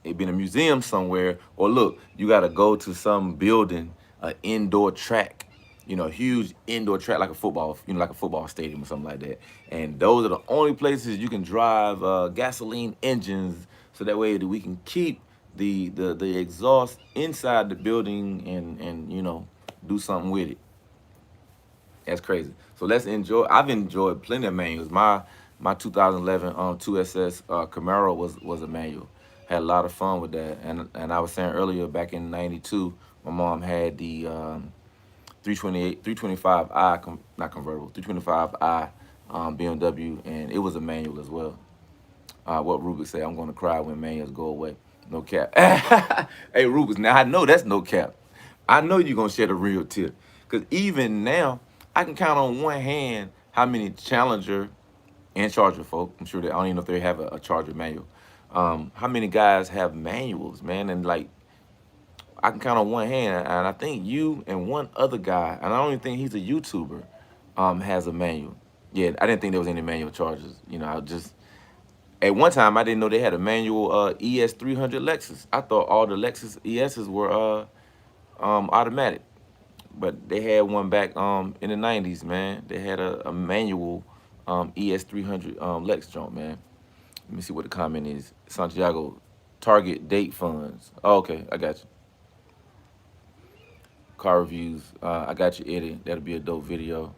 A: it be in a museum somewhere, or look, you got to go to some building, an indoor track, a huge indoor track like a football, like a football stadium or something like that. And those are the only places you can drive gasoline engines, so that way that we can keep the exhaust inside the building and do something with it. That's crazy. So let's enjoy. I've enjoyed plenty of manuals. My 2011 2SS Camaro was a manual. Had a lot of fun with that. And I was saying earlier, back in '92, my mom had the 328, 325i, not convertible, 325i BMW, and it was a manual as well. What Rubik say, I'm gonna cry when manuals go away. No cap. Hey Rubik, now I know that's no cap. I know you're gonna shed a real tear. Cause even now, I can count on one hand how many Challenger and Charger folk. I'm sure that I don't even know if they have a Charger manual. How many guys have manuals, man? And like I can count on one hand, and I think you and one other guy, and I don't even think he's a YouTuber, has a manual. Yeah, I didn't think there was any manual chargers. You know, I just at one time I didn't know they had a manual ES 300 Lexus. I thought all the Lexus ESs were automatic, but they had one back in the 90s, man. They had a manual ES 300 Lex jump, man. Let me see what the comment is. Santiago, target date funds. Oh, okay, I got you. Car reviews. I got you, Eddie. That'll be a dope video.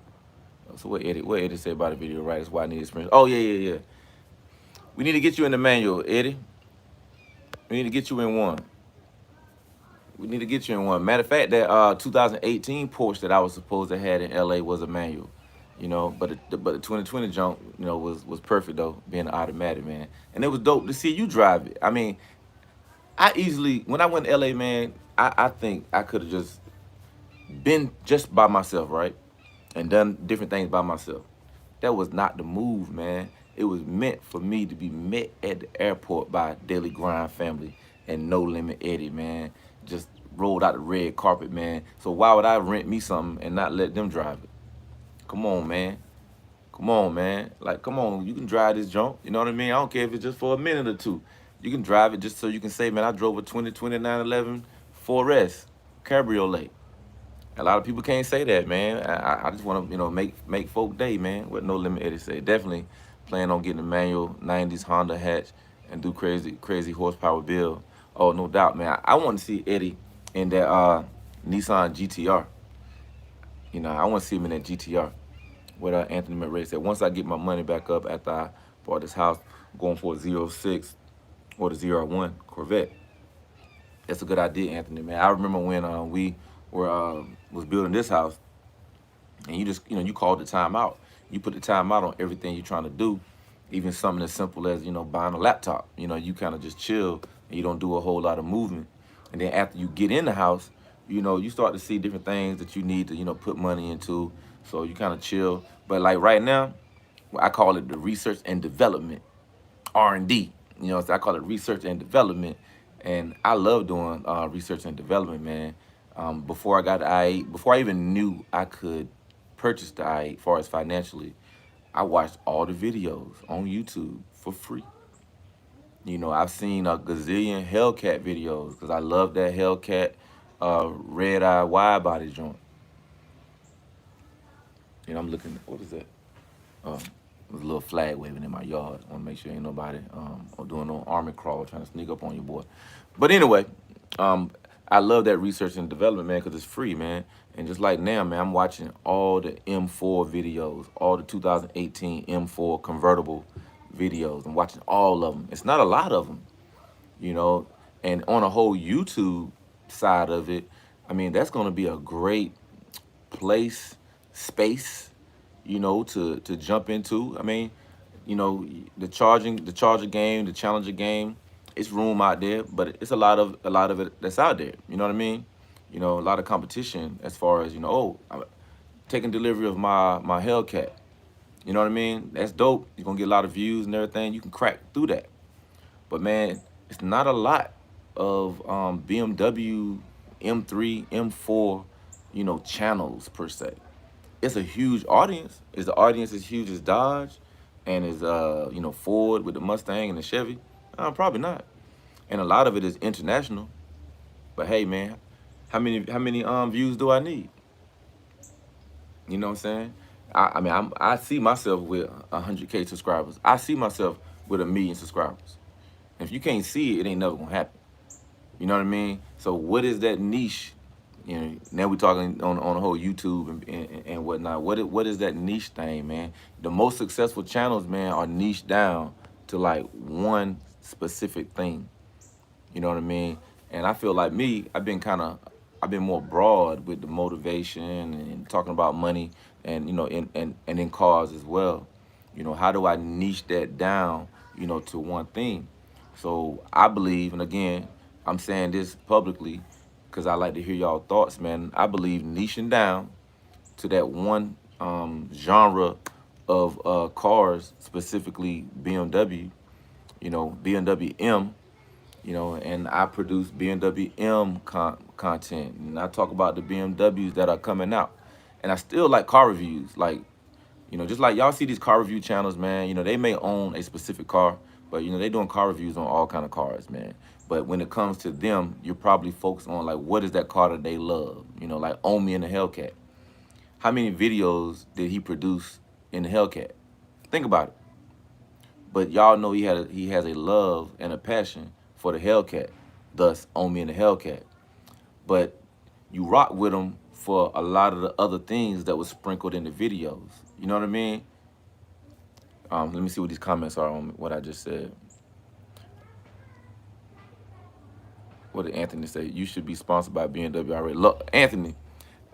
A: So what Eddie say about the video, right? That's why I need experience. Oh yeah. We need to get you in the manual, Eddie. We need to get you in one. We need to get you in one. Matter of fact, that 2018 Porsche that I was supposed to have in LA was a manual, you know. But the 2020 jump, you know, was perfect though, being automatic, man. And it was dope to see you drive it. I mean, I easily when I went to LA, man, I think I could have just been just by myself, right? And done different things by myself. That was not the move, man. It was meant for me to be met at the airport by Daily Grind family and No Limit Eddie, man. Just rolled out the red carpet, man. So why would I rent me something and not let them drive it? Come on, man. Come on, man. Like, come on. You can drive this junk. You know what I mean? I don't care if it's just for a minute or two. You can drive it just so you can say, man, I drove a 2020 911 4S Cabriolet. A lot of people can't say that, man. I just want to, you know, make folk day, man. What No Limit Eddie say. Definitely plan on getting a manual 90s Honda hatch and do crazy horsepower build. Oh, no doubt, man. I want to see Eddie in that Nissan GTR. You know, I want to see him in that GTR. What Anthony McRae said. Once I get my money back up after I bought this house, I'm going for a 06 or the ZR1 Corvette. That's a good idea, Anthony, man. I remember when we was building this house, and you just, you know, you called the time out. You put the time out on everything you're trying to do, even something as simple as, you know, buying a laptop. You know, you kind of just chill and you don't do a whole lot of movement. And then after you get in the house, you know, you start to see different things that you need to, you know, put money into. So you kind of chill. But like right now, I call it the research and development, R&D. You know, so I call it research and development. And I love doing research and development, man. Before I got the I-8, before I even knew I could purchase the I-8, as far as financially, I watched all the videos on YouTube for free. You know, I've seen a gazillion Hellcat videos because I love that Hellcat red eye wide body joint. You know, I'm looking. What is that? There's a little flag waving in my yard. I want to make sure ain't nobody or doing no army crawl trying to sneak up on your boy. But anyway, I love that research and development, man, because it's free, man. And just like now, man, I'm watching all the M4 videos, all the 2018 M4 convertible videos. I'm watching all of them. It's not a lot of them, you know. And on a whole YouTube side of it, I mean, that's going to be a great space, you know, to jump into. I mean, you know, the charger game, the challenger game, it's room out there, but it's a lot of it that's out there. You know what I mean? You know, a lot of competition as far as, you know, oh, I'm taking delivery of my Hellcat. You know what I mean? That's dope. You're gonna get a lot of views and everything. You can crack through that. But man, it's not a lot of BMW M3, M4, you know, channels per se. It's a huge audience. Is the audience as huge as Dodge and is you know, Ford with the Mustang and the Chevy? Probably not. And a lot of it is international. But hey, man, how many views do I need? You know what I'm saying? I mean, I see myself with 100K subscribers. I see myself with 1 million subscribers. And if you can't see it, it ain't never gonna happen. You know what I mean? So what is that niche? You know, now we're talking on the whole YouTube and whatnot. What is that niche thing, man? The most successful channels, man, are niched down to like one specific thing. You know what I mean? And I feel like me, I've been kind of I've been more broad with the motivation and talking about money, and and in cars as well. How do I niche that down, to one thing? So I believe, and again, I'm saying this publicly because I like to hear y'all thoughts, man. I believe niching down to that one genre of cars, specifically BMW. BMW M. And I produce BMW M content, and I talk about the BMWs that are coming out. And I still like car reviews, like just like y'all see these car review channels, man. They may own a specific car, but they doing car reviews on all kind of cars, man. But when it comes to them, you're probably focused on like what is that car that they love, like Own Me in the Hellcat. How many videos did he produce in the Hellcat? Think about it. But y'all know he has a love and a passion for the Hellcat, thus Own Me in the Hellcat. But you rock with him for a lot of the other things that was sprinkled in the videos. You know what I mean? Let me see what these comments are on what I just said. What did Anthony say? You should be sponsored by BMW already. Look, Anthony,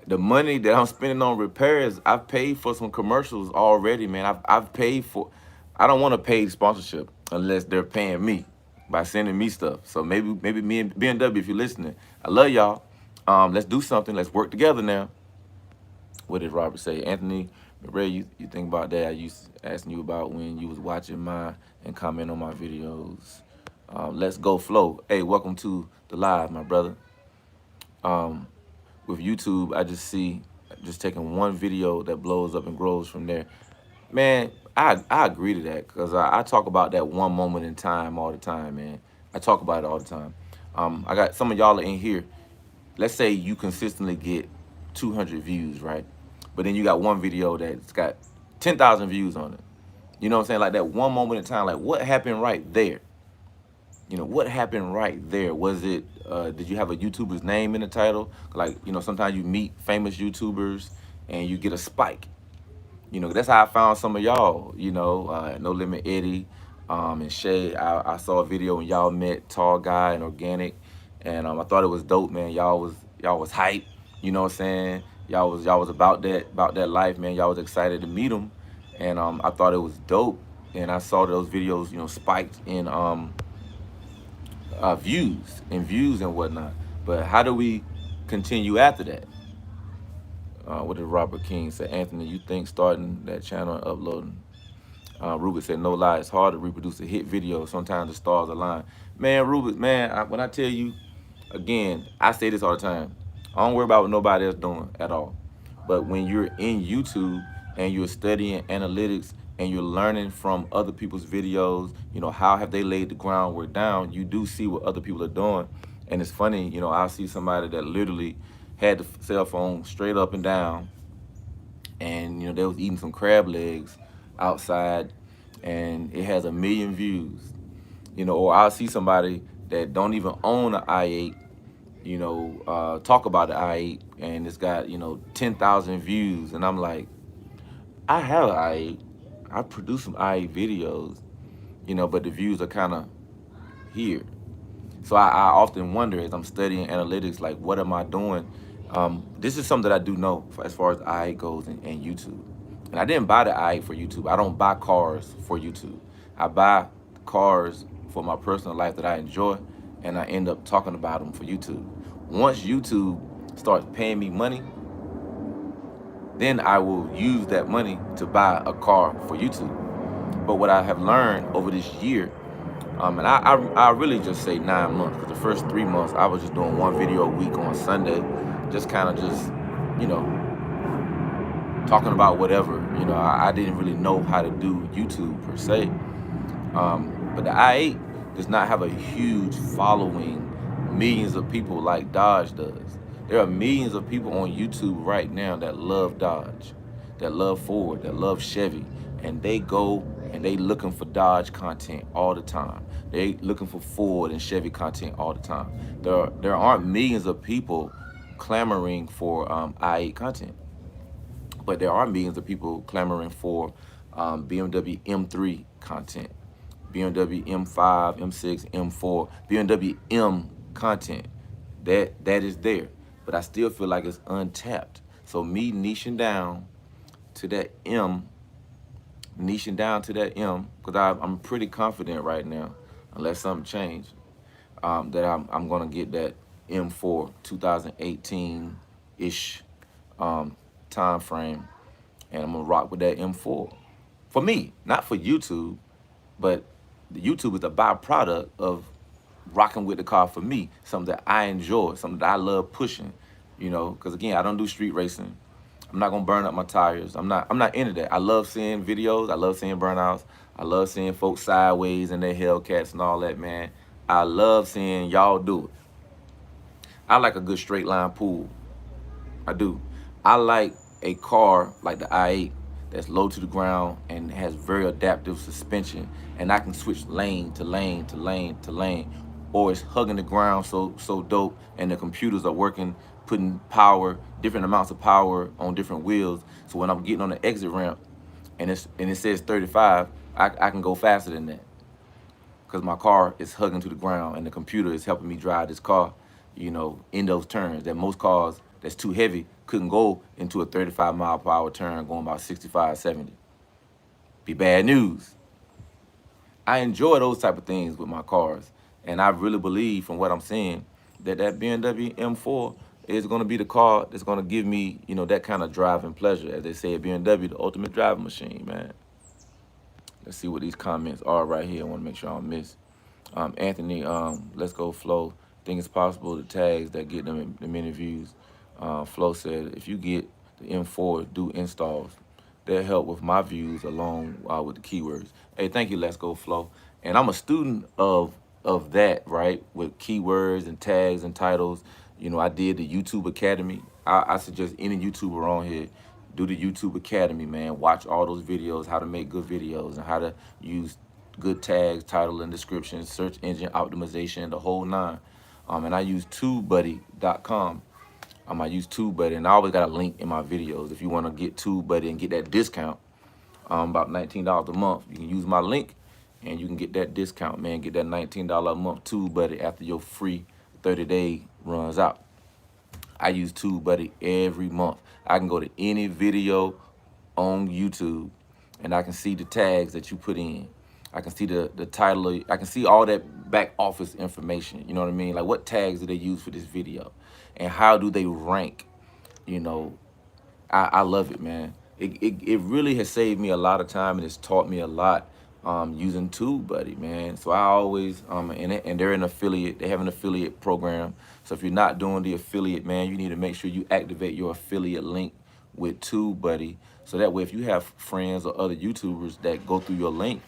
A: the money that I'm spending on repairs, I've paid for some commercials already, man. I've paid for. I don't want to pay sponsorship unless they're paying me by sending me stuff. So maybe me and BMW, if you're listening, I love y'all. Let's do something. Let's work together now. What did Robert say? Anthony, Ray, you think about that? I used to asking you about when you was watching my and comment on my videos. Let's go flow. Hey, welcome to the live, my brother. With YouTube, I just see taking one video that blows up and grows from there. Man, I agree to that because I talk about that one moment in time all the time, man. I talk about it all the time. I got some of y'all in here. Let's say you consistently get 200 views, right? But then you got one video that's got 10,000 views on it. You know what I'm saying? Like that one moment in time, like what happened right there? What happened right there? Was it, did you have a YouTuber's name in the title? Like, sometimes you meet famous YouTubers and you get a spike. That's how I found some of y'all, No Limit Eddie and Shay. I saw a video when y'all met Tall Guy and Organic, and I thought it was dope, man. Y'all was hype, you know what I'm saying? Y'all was about that life, man. Y'all was excited to meet them, and I thought it was dope. And I saw those videos, spiked in views and whatnot. But how do we continue after that? What did Robert King say? Anthony, you think starting that channel and uploading? Rubik said, no lie, it's hard to reproduce a hit video. Sometimes the stars align. Man, Rubik, man, when I tell you, again, I say this all the time. I don't worry about what nobody else doing at all. But when you're in YouTube and you're studying analytics and you're learning from other people's videos, how have they laid the groundwork down, you do see what other people are doing. And it's funny, I'll see somebody that literally had the cell phone straight up and down, and they was eating some crab legs outside, and it has 1 million views. Or I'll see somebody that don't even own an i8, talk about the i8, and it's got 10,000 views, and I'm like, I have an i8, I produce some i8 videos, but the views are kind of here. So I often wonder as I'm studying analytics, like, what am I doing? This is something that I do know as far as i8 goes and YouTube. And I didn't buy the i8 for YouTube. I don't buy cars for YouTube. I buy cars for my personal life that I enjoy, and I end up talking about them for YouTube. Once YouTube starts paying me money, then I will use that money to buy a car for YouTube. But what I have learned over this year, and I really just say 9 months, because the first 3 months I was just doing one video a week on Sunday, just kind of talking about whatever. I didn't really know how to do YouTube per se. But the i8 does not have a huge following, millions of people like Dodge does. There are millions of people on YouTube right now that love Dodge, that love Ford, that love Chevy, and they go and they looking for Dodge content all the time. They looking for Ford and Chevy content all the time. There aren't millions of people clamoring for i8 content, but there are millions of people clamoring for BMW M3 content, BMW M5, M6, M4, BMW M content. That is there. but I still feel like it's untapped. So me niching down to that M, because I'm pretty confident right now, unless something changed, that I'm gonna get that M4 2018-ish time frame, and I'm gonna rock with that M4. For me, not for YouTube, but the YouTube is a byproduct of rocking with the car for me, something that I enjoy, something that I love pushing, because again, I don't do street racing. I'm not gonna burn up my tires. I'm not into that. I love seeing videos, I love seeing burnouts, I love seeing folks sideways in their Hellcats and all that, man. I love seeing y'all do it. I like a good straight line pull. I do. I like a car like the i8 that's low to the ground and has very adaptive suspension, and I can switch lane to lane to lane to lane, or it's hugging the ground so dope, and the computers are working, putting power, different amounts of power on different wheels. So when I'm getting on the exit ramp, and it says 35, I can go faster than that because my car is hugging to the ground and the computer is helping me drive this car, in those turns that most cars that's too heavy couldn't go into a 35 mile per hour turn going about 65, 70. Be bad news. I enjoy those type of things with my cars, and I really believe from what I'm seeing that BMW M4 is going to be the car that's going to give me, that kind of driving pleasure. As they say at BMW, the ultimate driving machine, man. Let's see what these comments are right here. I want to make sure I don't miss. Anthony, let's go Flo. Think it's possible the tags that get them many views. Flo said, if you get the M4, do installs. They'll help with my views along with the keywords. Hey, thank you, Let's Go Flo. And I'm a student of that, right? With keywords and tags and titles. I did the YouTube Academy. I suggest any YouTuber on here do the YouTube Academy, man. Watch all those videos, how to make good videos and how to use good tags, title, and description, search engine optimization, the whole nine. And I use TubeBuddy.com. I use TubeBuddy, and I always got a link in my videos. If you want to get TubeBuddy and get that discount, about $19 a month, you can use my link, and you can get that discount, man. Get that $19 a month TubeBuddy after your free 30-day runs out. I use TubeBuddy every month. I can go to any video on YouTube, and I can see the tags that you put in. I can see the title. I can see all that back office information. You know what I mean? Like, what tags do they use for this video, and how do they rank? I love it, man. It really has saved me a lot of time, and it's taught me a lot using TubeBuddy, man. So I always and they're an affiliate. They have an affiliate program. So if you're not doing the affiliate, man, you need to make sure you activate your affiliate link with TubeBuddy. So that way, if you have friends or other YouTubers that go through your link,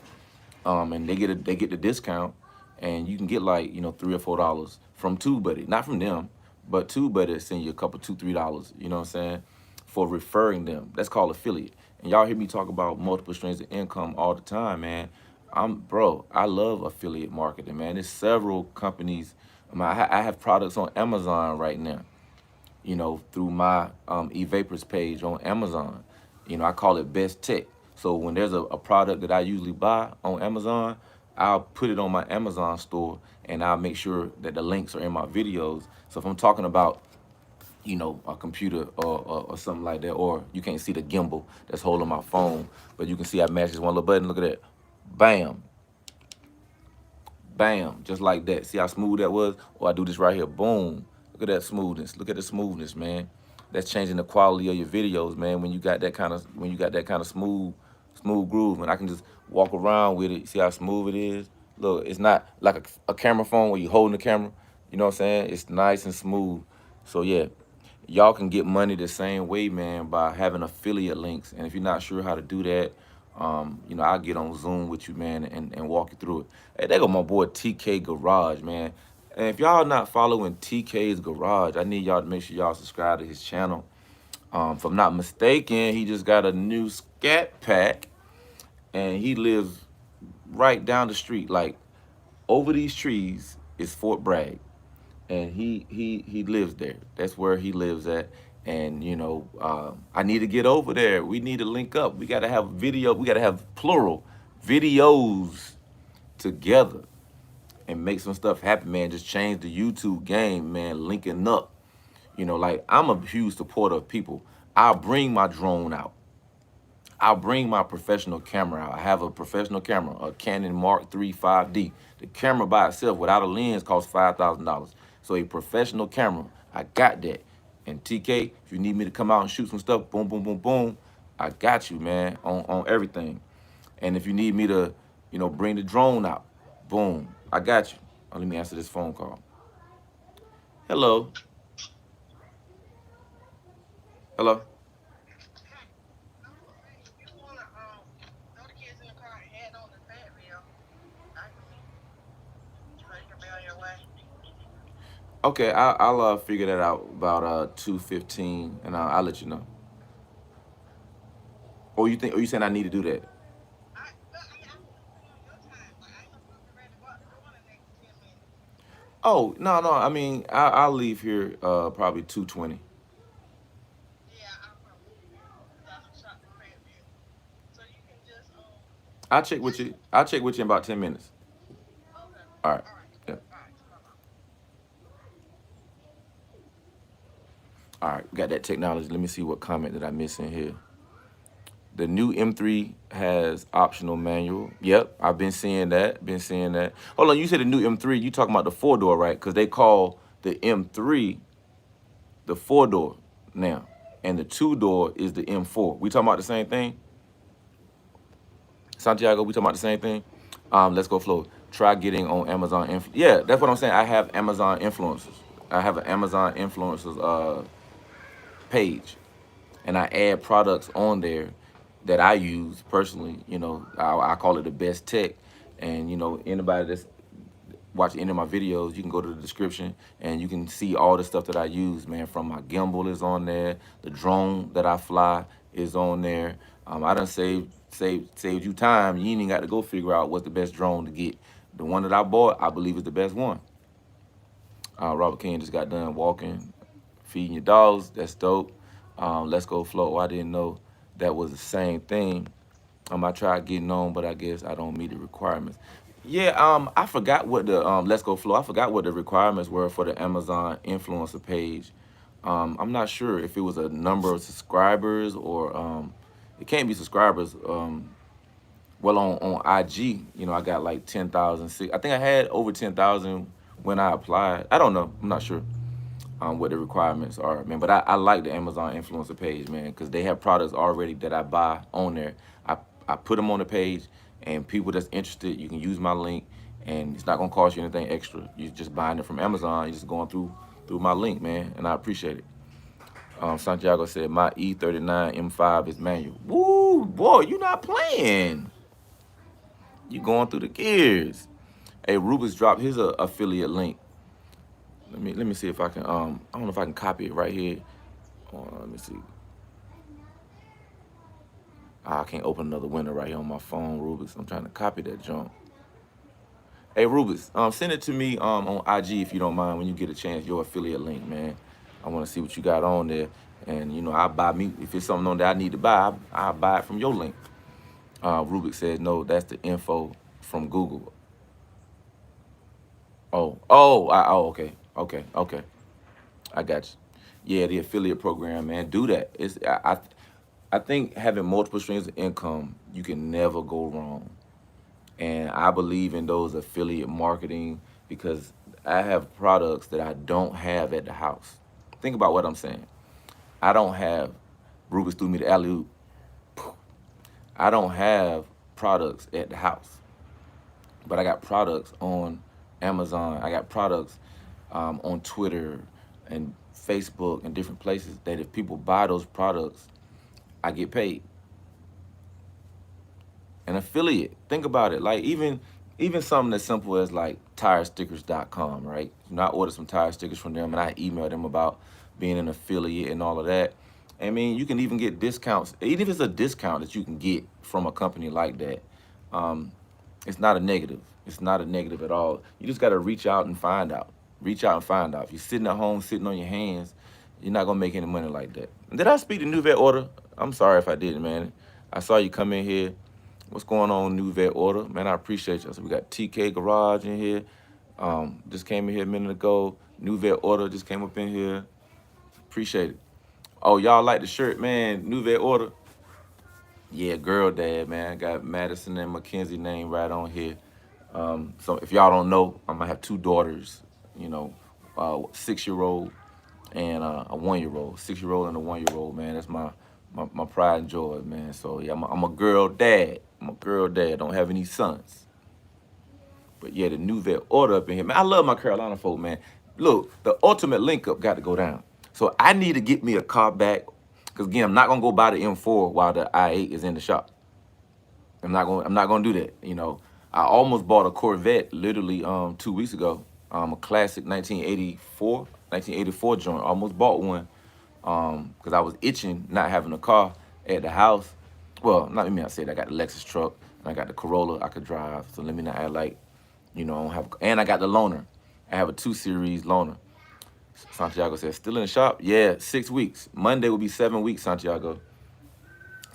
A: and they get the discount, and you can get like $3 or $4 from TubeBuddy, not from them, but TubeBuddy send you a couple $2, $3. You know what I'm saying? For referring them. That's called affiliate. And y'all hear me talk about multiple streams of income all the time, man. I love affiliate marketing, man. There's several companies. I have products on Amazon right now, through my Evapors page on Amazon. I call it Best Tech. So when there's a product that I usually buy on Amazon, I'll put it on my Amazon store, and I'll make sure that the links are in my videos. So if I'm talking about a computer or something like that, or you can't see the gimbal that's holding my phone, but you can see I match this one little button. Look at that. Bam. Bam. Just like that. See how smooth that was? Or I do this right here. Boom. Look at that smoothness. Look at the smoothness, man. That's changing the quality of your videos, man. When you got that kind of smooth groove, and I can just walk around with it. See how smooth it is? Look, it's not like a camera phone where you're holding the camera. You know what I'm saying? It's nice and smooth. So yeah, y'all can get money the same way, man, by having affiliate links. And if you're not sure how to do that, I'll get on Zoom with you, man, and walk you through it. Hey, there go my boy TK Garage, man. And if y'all not following TK's Garage, I need y'all to make sure y'all subscribe to his channel. If I'm not mistaken, he just got a new scat pack, and he lives right down the street. Like, over these trees is Fort Bragg, and he lives there. That's where he lives at. And I need to get over there. We need to link up. We got to have video. We got to have plural videos together and make some stuff happen, man. Just change the YouTube game, man. Linking up. You know, like I'm a huge supporter of people. I'll bring my drone out. I'll bring my professional camera out. I have a professional camera, a Canon Mark III 5D. The camera by itself without a lens costs $5,000. So a professional camera, I got that. And TK, if you need me to come out and shoot some stuff, boom, boom, boom, boom, I got you, man, on everything. And if you need me to, bring the drone out, boom, I got you. Let me answer this phone call. Hello. Hello. Okay, I'll figure that out about 2:15, and I'll let you know. Or you think? Or you saying I need to do that? Oh no, no. I mean, I'll leave here probably 2:20. I'll check with you. I'll check with you in about 10 minutes. All right. Yeah. All right. Got that technology. Let me see what comment did I miss in here. The new M3 has optional manual. Yep, I've been seeing that. Been seeing that. Hold on, you said the new M3. You talking about the 4-door, right? Because they call the M3 the 4-door now, and the 2-door is the M4. We talking about the same thing, Santiago? We talking about the same thing? Let's go, Flo. Try getting on Amazon. Yeah, that's what I'm saying. I have Amazon influencers. I have an Amazon influencers page, and I add products on there that I use personally. I call it the best tech, and anybody that's watch any of my videos, you can go to the description and you can see all the stuff that I use, man. From my gimbal is on there, the drone that I fly is on there. I done saved you time. You ain't even got to go figure out what's the best drone to get. The one that I bought, I believe, is the best one. Robert King just got done walking, feeding your dogs. That's dope. Let's go float. I didn't know that was the same thing. I tried getting on, but I guess I don't meet the requirements. Yeah, I forgot what the Let's Go Flow. I forgot what the requirements were for the Amazon influencer page. I'm not sure if it was a number of subscribers or it can't be subscribers. Well, on IG, I got like 10,000. I think I had over 10,000 when I applied. I don't know. I'm not sure what the requirements are, man. But I like the Amazon influencer page, man, because they have products already that I buy on there. I put them on the page, and people that's interested, you can use my link, and it's not gonna cost you anything extra. You're just buying it from Amazon. You're just going through my link, man, and I appreciate it. Santiago said my E39 M5 is manual. Woo, boy, you not playing. You going through the gears. Hey, Rubens dropped his affiliate link. Let me see if I can I don't know if I can copy it right here. Let me see. I can't open another window right here on my phone, Rubens. I'm trying to copy that junk. Hey, Rubens, send it to me on IG if you don't mind when you get a chance. Your affiliate link, man. I want to see what you got on there, and I buy me if it's something on that I need to buy. I'll buy it from your link. Rubik said no. That's the info from Google. Okay. I got you. Yeah, the affiliate program, man. Do that. I think having multiple streams of income, you can never go wrong. And I believe in those affiliate marketing because I have products that I don't have at the house. Think about what I'm saying. I don't have Rubens threw me the alley oop. I don't have products at the house, but I got products on Amazon. I got products on Twitter and Facebook and different places that if people buy those products, I get paid. An affiliate. Think about it. Like even something as simple as like tirestickers.com, right? I ordered some tire stickers from them and I emailed them about being an affiliate and all of that. I mean, you can even get discounts, even if it's a discount that you can get from a company like that. It's not a negative. It's not a negative at all. You just got to reach out and find out. Reach out and find out. If you're sitting at home, sitting on your hands, you're not gonna make any money like that. Did I speak to New Vet Order? I'm sorry if I didn't, man. I saw you come in here. What's going on, New Vet Order? Man, I appreciate you. So we got TK Garage in here. Just came in here a minute ago. New Vet Order just came up in here. Appreciate it. Oh, y'all like the shirt, man? Nouvelle order. Yeah, girl dad, man. Got Madison and Mackenzie name right on here. So if y'all don't know, I'm gonna have two daughters. You know, 6-year-old and a 1-year-old. 6-year-old and a 1-year-old, man. That's my pride and joy, man. So yeah, I'm a girl dad. I'm a girl dad. Don't have any sons. But yeah, the Nouvelle order up in here, man. I love my Carolina folk, man. Look, the ultimate link up got to go down. So I need to get me a car back. Cause again, I'm not gonna go buy the M4 while the i8 is in the shop. I'm not gonna do that. You know, I almost bought a Corvette literally 2 weeks ago. A classic 1984 joint. Almost bought one. Because I was itching not having a car at the house. Well, not let me not say that. I got the Lexus truck and I got the Corolla I could drive. So let me not act like, I don't have. And I got the loaner. I have a 2 Series loaner. Santiago says, still in the shop? Yeah, 6 weeks. Monday will be 7 weeks, Santiago.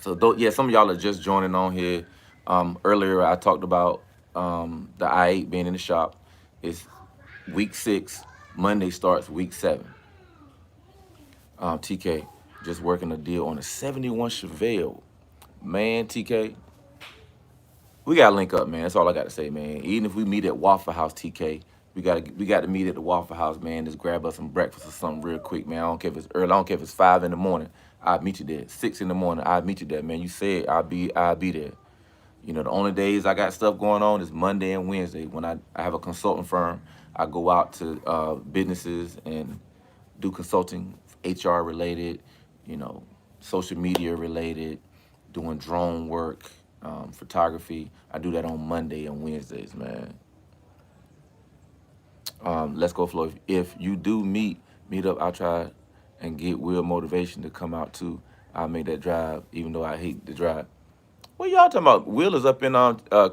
A: So yeah, some of y'all are just joining on here. Earlier I talked about the i8 being in the shop. It's week 6. Monday starts week 7. TK, just working a deal on a 71 Chevelle. Man, TK, we gotta link up, man. That's all I gotta say, man. Even if we meet at Waffle House, TK, we got to meet at the Waffle House, man. Just grab us some breakfast or something real quick, man. I don't care if it's early. I don't care if it's 5 in the morning. I'll meet you there. 6 in the morning, I'll meet you there, man. You said I'll be there. The only days I got stuff going on is Monday and Wednesday. When I have a consulting firm, I go out to businesses and do consulting, HR related, social media related, doing drone work, photography. I do that on Monday and Wednesdays, man. Let's go, Flo. If you do meet up, I'll try and get Will motivation to come out too. I'll make that drive, even though I hate the drive. What y'all talking about? Will is up in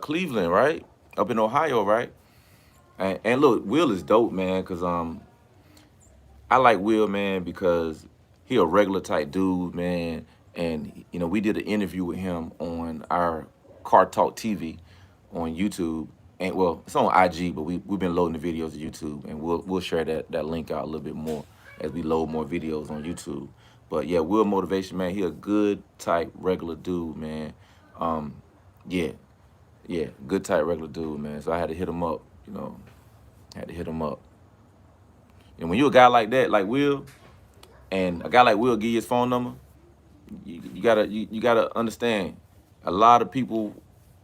A: Cleveland, right? Up in Ohio, right? And look, Will is dope, man, because I like Will, man, because he a regular type dude, man. And, we did an interview with him on our Car Talk TV on YouTube. And, well, it's on IG, but we've been loading the videos to YouTube. And we'll share that link out a little bit more as we load more videos on YouTube. But, yeah, Will Motivation, man, he a good type regular dude, man. Yeah, good type regular dude, man. So I had to hit him up, And when you a guy like that, like Will, and a guy like Will give you his phone number, you gotta understand. A lot of people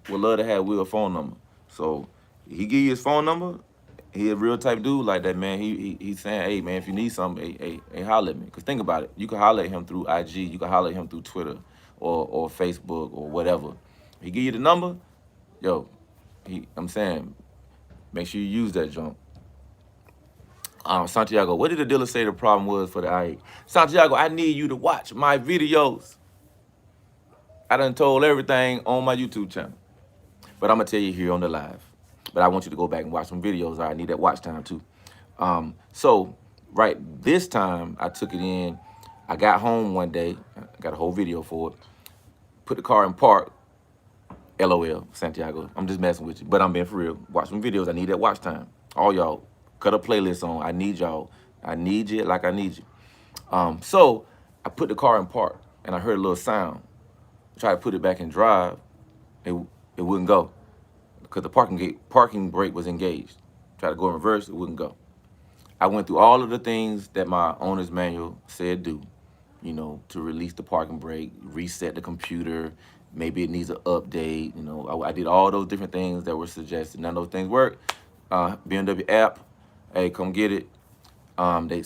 A: would love to have Will's phone number. So he give you his phone number. He a real type dude like that, man. He's saying, hey man, if you need something, hey, holler at me. Cause think about it, you can holler at him through IG, you can holler at him through Twitter or Facebook or whatever. He give you the number, yo. I'm saying, make sure you use that junk. Santiago, what did the dealer say the problem was for the i8? Santiago, I need you to watch my videos. I done told everything on my YouTube channel. But I'm going to tell you here on the live. But I want you to go back and watch some videos. I need that watch time too. So, right, this time I took it in. I got home one day. I got a whole video for it. Put the car in park. LOL, Santiago. I'm just messing with you. But I'm being for real. Watch some videos. I need that watch time. All y'all, cut a playlist on. I need y'all. I need you like I need you. So I put the car in park and I heard a little sound. I tried to put it back in drive. It wouldn't go because the parking brake was engaged. Tried to go in reverse. It wouldn't go. I went through all of the things that my owner's manual said do, to release the parking brake, reset the computer. Maybe it needs an update. I did all those different things that were suggested. None of those things work. BMW app, hey, come get it. They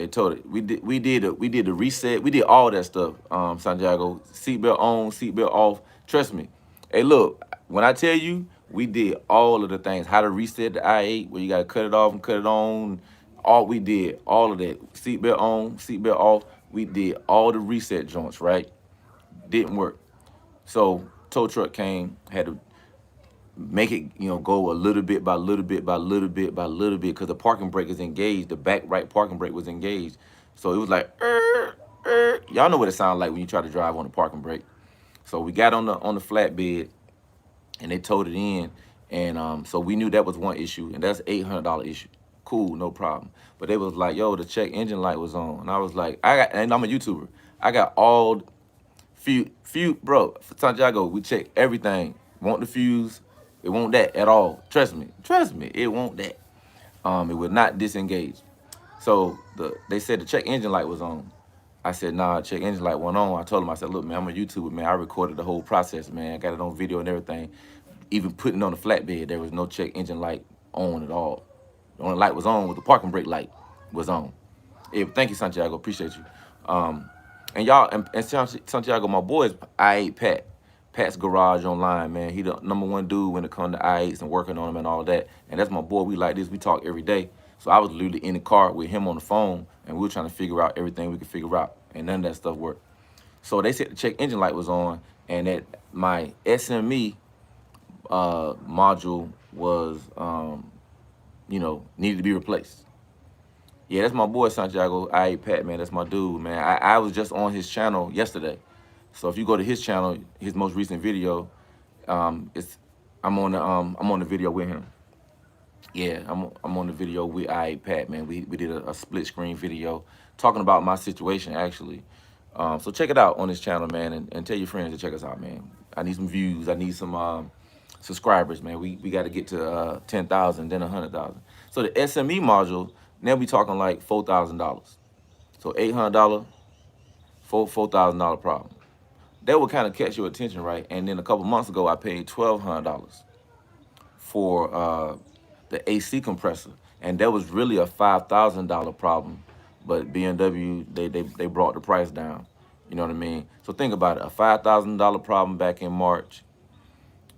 A: told it. We did the reset. We did all that stuff. Santiago, seatbelt on, seatbelt off. Trust me. Hey, look, when I tell you, we did all of the things. How to reset the i8, where you gotta cut it off and cut it on. We did all of that. Seatbelt on, seatbelt off. We did all the reset joints, right? Didn't work. So tow truck came, had to make it, go a little bit by little bit by little bit by little bit because the parking brake is engaged. The back right parking brake was engaged. So it was like, y'all know what it sounds like when you try to drive on the parking brake. So we got on the flatbed and they towed it in. And so we knew that was one issue, and that's $800 issue. cool, no problem. But they was like, yo, the check engine light was on. And I was like, and I'm a YouTuber. I got all bro, for Santiago, we check everything. Want the fuse, it won't that at all. Trust me, it won't that. It would not disengage. So they said the check engine light was on. I said, nah, check engine light wasn't on. I told him, I said, look, man, I'm a YouTuber, man. I recorded the whole process, man. I got it on video and everything. Even putting it on the flatbed, there was no check engine light on at all. The only light was on was the parking brake light was on. Yeah, thank you, Santiago. Appreciate you. And y'all, and Santiago, my boys, I8 Pat. Pat's Garage online, man. He the #1 dude when it comes to I8s and working on them and all that. And that's my boy. We like this. We talk every day. So I was literally in the car with him on the phone, and we were trying to figure out everything we could figure out. And none of that stuff worked. So they said the check engine light was on, and that my SME module was, needed to be replaced. Yeah, that's my boy Santiago. I8 Pat, man. That's my dude, man. I was just on his channel yesterday. So if you go to his channel, his most recent video, I'm on the video with him. Yeah, I'm on the video with I8 Pat, man. We did a split screen video talking about my situation actually. So check it out on his channel, man, and tell your friends to check us out, man. I need some views. I need some subscribers, man. We got to get to 10,000, then 100,000. So the SME module, now we talking like $4,000. So $800, $4,000 problem. That would kind of catch your attention, right? And then a couple months ago, I paid $1,200 for the AC compressor, and that was really a $5,000 problem. But BMW, they brought the price down. You know what I mean? So think about it: a $5,000 problem back in March,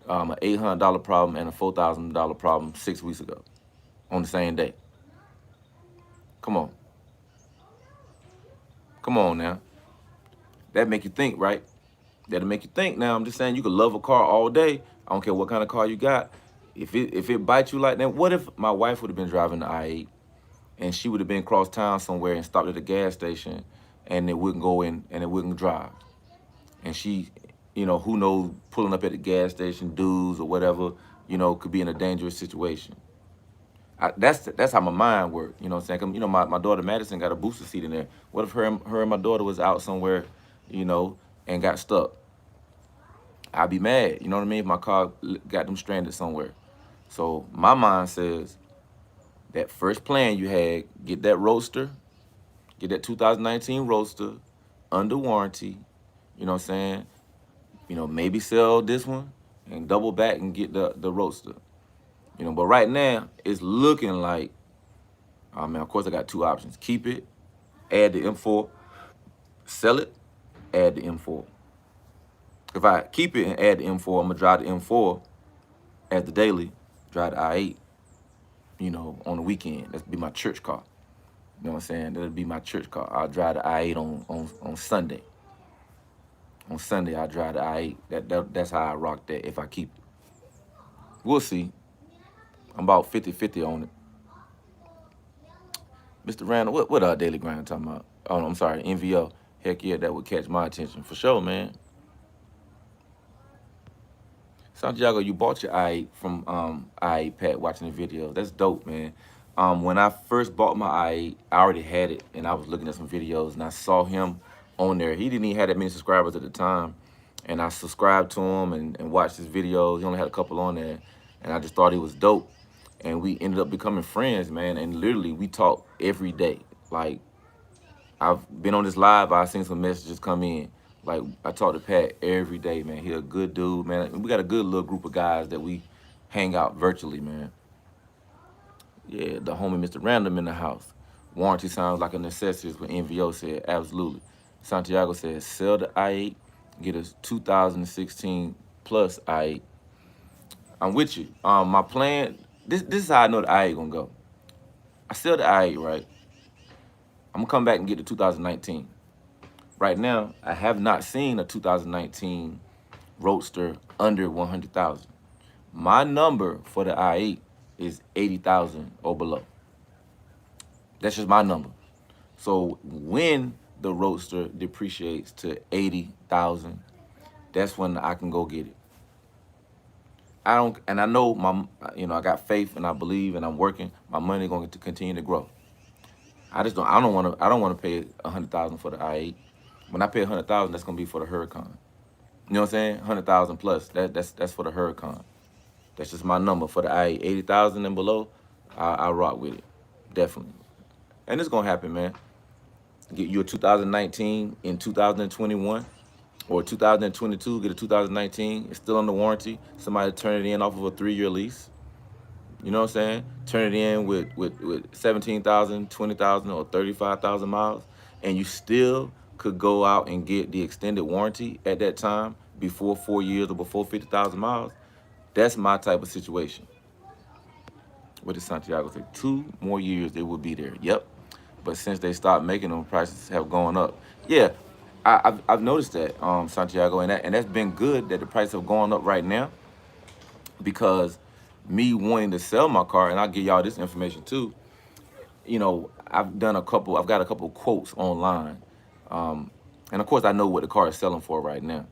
A: an $800 problem, and a $4,000 problem 6 weeks ago, on the same day. Come on now. That make you think, right? That'll make you think. Now, I'm just saying, you could love a car all day. I don't care what kind of car you got. If it bites you like that, what if my wife would have been driving the I8 and she would have been across town somewhere and stopped at a gas station and it wouldn't go in and it wouldn't drive? And she, who knows, pulling up at the gas station, dudes or whatever, could be in a dangerous situation. That's how my mind works. You know what I'm saying? My daughter Madison got a booster seat in there. What if her and my daughter was out somewhere, and got stuck? I'd be mad. You know what I mean? If my car got them stranded somewhere. So my mind says that first plan you had, get that Roadster, get that 2019 Roadster under warranty. You know what I'm saying? Maybe sell this one and double back and get the Roadster. But right now it's looking like, of course I got two options: keep it, add the M4, sell it, add the M4. If I keep it and add the M4, I'm gonna drive the M4 as the daily, drive the I8, on the weekend. That'd be my church car. You know what I'm saying? That'd be my church car. I'll drive the I8 on Sunday. On Sunday, I'll drive the I8. That's how I rock that if I keep it. We'll see. I'm about 50-50 on it. Mr. Randall, what Daily Grind talking about? Oh, I'm sorry, NVO. Heck yeah, that would catch my attention for sure, man. Santiago, you bought your I8 from I8 Pat watching the video. That's dope, man. When I first bought my I8, I already had it, and I was looking at some videos, and I saw him on there. He didn't even have that many subscribers at the time, and I subscribed to him and watched his videos. He only had a couple on there, and I just thought he was dope. And we ended up becoming friends, man, and literally we talk every day. Like, I've been on this live, I've seen some messages come in. Like, I talk to Pat every day, man. He a good dude, man. We got a good little group of guys that we hang out virtually, man. Yeah, the homie Mr. Random in the house. Warranty sounds like a necessity, is what NVO said. Absolutely. Santiago says, sell the I8, get a 2016 plus I8. I'm with you. My plan, this is how I know the I8 gonna go. I sell the I8, right? I'm gonna come back and get the 2019. Right now, I have not seen a 2019 Roadster under 100,000. My number for the I8 is 80,000 or below. That's just my number. So when the Roadster depreciates to 80,000, that's when I can go get it. I don't, and I know I got faith and I believe and I'm working. My money going to continue to grow. I don't want to pay 100,000 for the i8. When I pay 100,000, that's gonna be for the Huracan. You know what I'm saying? 100,000 plus. That's for the Huracan. That's just my number for the i8. 80,000 and below, I rock with it, definitely. And it's gonna happen, man. Get you a 2019 in 2021 or 2022. Get a 2019. It's still under warranty. Somebody turn it in off of a 3-year lease. You know what I'm saying? Turn it in with 17,000, 20,000, or 35,000 miles, and you still could go out and get the extended warranty at that time before 4 years or before 50,000 miles. That's my type of situation. What did Santiago say? 2 more years they will be there. Yep. But since they stopped making them, prices have gone up. Yeah, I've noticed that, Santiago, and that's been good that the prices have gone up right now, because me wanting to sell my car, and I'll give y'all this information too. I've got a couple quotes online, and of course I know what the car is selling for right now.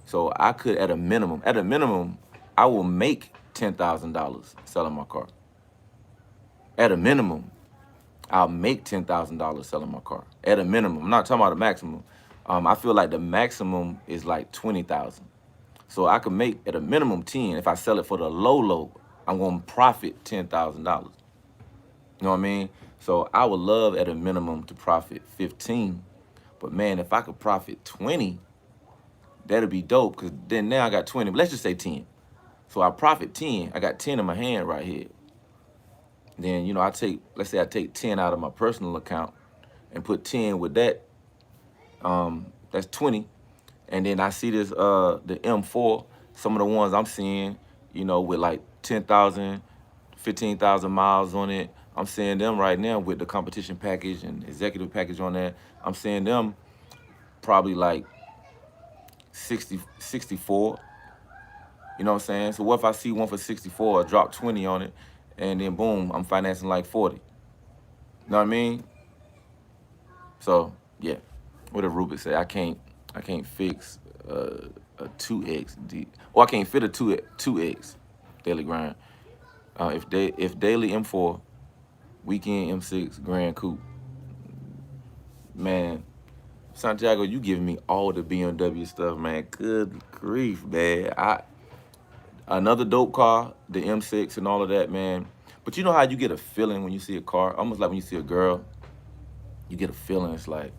A: So I could, at a minimum, I will make $10,000 selling my car. At a minimum, I'll make $10,000 selling my car. At a minimum, I'm not talking about the maximum. I feel like the maximum is like 20,000. So I could make at a minimum 10. If I sell it for the low, I'm gonna profit $10,000. You know what I mean? So I would love at a minimum to profit 15. But man, if I could profit 20, that'd be dope, because then now I got 20. But let's just say 10. So I profit 10. I got 10 in my hand right here. Then, let's say I take 10 out of my personal account and put 10 with that. That's 20. And then I see this, the M4, some of the ones I'm seeing, with like 10,000, 15,000 miles on it. I'm seeing them right now with the competition package and executive package on that. I'm seeing them probably like 60, 64. You know what I'm saying? So what if I see one for 64, drop 20 on it, and then boom, I'm financing like 40. You know what I mean? So yeah, what did Rubik say? I can't fix a 2X. Or I can't fit a 2X daily grind. If daily M4, weekend M6, Grand Coupe. Man, Santiago, you giving me all the BMW stuff, man. Good grief, man. Another dope car, the M6 and all of that, man. But you know how you get a feeling when you see a car? Almost like when you see a girl, you get a feeling. It's like,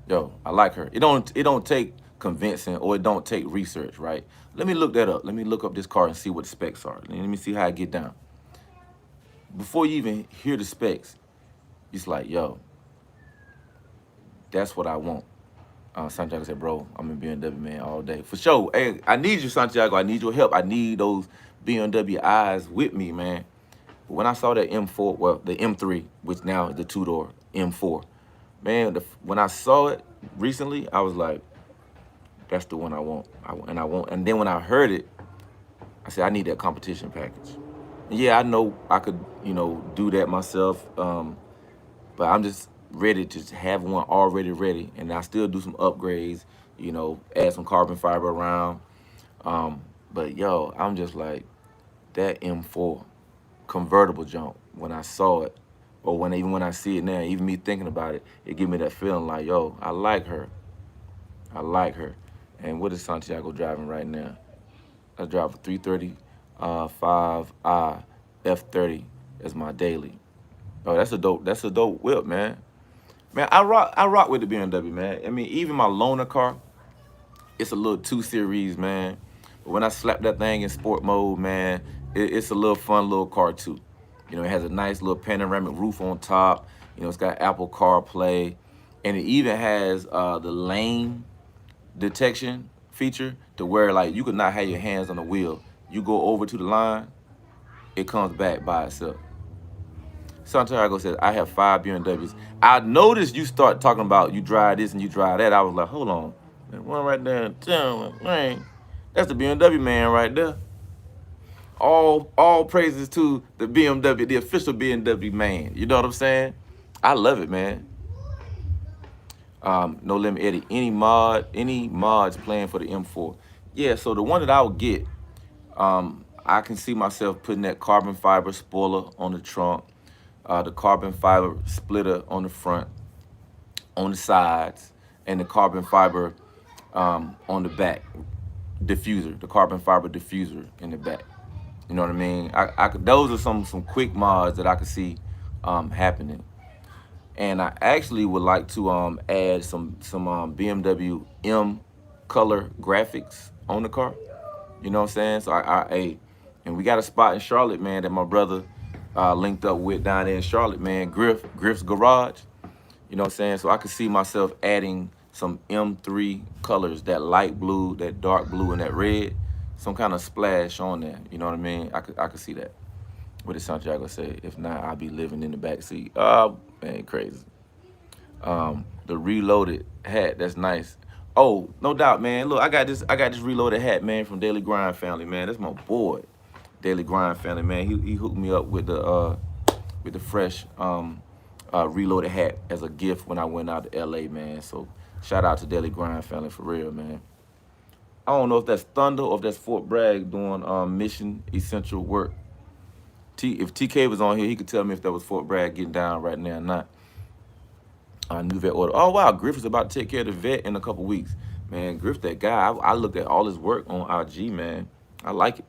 A: yo, I like her. It don't take convincing, or it don't take research, right? Let me look that up. Let me look up this car and see what the specs are. Let me see how I get down. Before you even hear the specs, it's like, yo, that's what I want. Santiago said, bro, I'm in BMW, man, all day. For sure. Hey, I need you, Santiago. I need your help. I need those BMW eyes with me, man. But when I saw that M4, well, the M3, which now is the 2-door M4, man, when I saw it recently, I was like, that's the one I want. And then when I heard it, I said, I need that competition package. And yeah, I know I could, do that myself, but I'm just ready to have one already ready, and I still do some upgrades, add some carbon fiber around. But yo, I'm just like, that M4 convertible jump, when I saw it, or even when I see it now, even me thinking about it, it give me that feeling like, yo, I like her. I like her. And what is Santiago driving right now? I drive a 330 5i F30 as my daily. Oh, that's a dope whip, man. Man, I rock with the BMW, man. I mean, even my loaner car, it's a little 2 Series, man. But when I slap that thing in sport mode, man, it's a little fun little car too. It has a nice little panoramic roof on top. It's got Apple CarPlay, and it even has the lane detection feature, to where like you could not have your hands on the wheel. You go over to the line, it comes back by itself. Santiago says, I have 5 BMWs. I noticed you start talking about you drive this and you drive that. I was like, hold on. That one right there, man, that's the BMW man right there. All praises to the BMW, the official BMW man. You know what I'm saying? I love it, man. No Limit Eddie, any mods playing for the M4? Yeah, so the one that I would get, I can see myself putting that carbon fiber spoiler on the trunk, the carbon fiber splitter on the front, on the sides, and the carbon fiber on the back diffuser, the carbon fiber diffuser in the back. You know what I mean? Those are some quick mods that I could see happening. And I actually would like to add some BMW M color graphics on the car. You know what I'm saying? So and we got a spot in Charlotte, man, that my brother linked up with down there in Charlotte, man. Griff's Garage. You know what I'm saying? So I could see myself adding some M3 colors, that light blue, that dark blue, and that red, some kind of splash on there. You know what I mean? I could see that. What did Santiago say? If not, I'll be living in the back seat. Oh man, crazy. The reloaded hat, that's nice. Oh, no doubt, man. Look, I got this reloaded hat, man, from Daily Grind family, man. That's my boy, Daily Grind family, man. He hooked me up with the fresh reloaded hat as a gift when I went out to LA, man. So shout out to Daily Grind family for real, man. I don't know if that's Thunder or if that's Fort Bragg doing mission essential work. If TK was on here, he could tell me if that was Fort Bragg getting down right now or not. New vet order. Oh wow, Griff is about to take care of the vet in a couple weeks. Man, Griff, that guy. I looked at all his work on IG, man. I like it.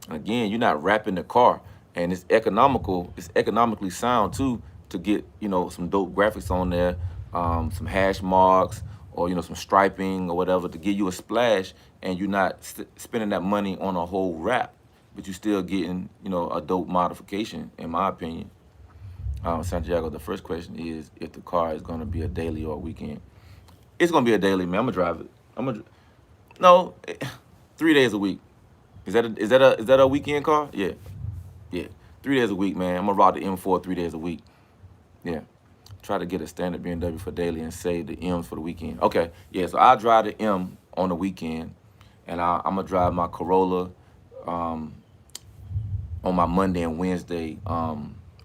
A: Again, you're not wrapping the car, and it's economical. It's economically sound too to get some dope graphics on there, some hash marks or some striping or whatever to give you a splash, and you're not spending that money on a whole wrap, but you're still getting a dope modification, in my opinion. Santiago, the first question is if the car is going to be a daily or a weekend. It's going to be a daily, man. I'm going to drive it. No, 3 days a week. Is that a weekend car? Yeah. Yeah. 3 days a week, man. I'm going to ride the M4 3 days a week. Yeah. Try to get a standard BMW for daily and save the M's for the weekend. Okay. Yeah, so I'll drive the M on the weekend, and I'm going to drive my Corolla on my Monday and Wednesday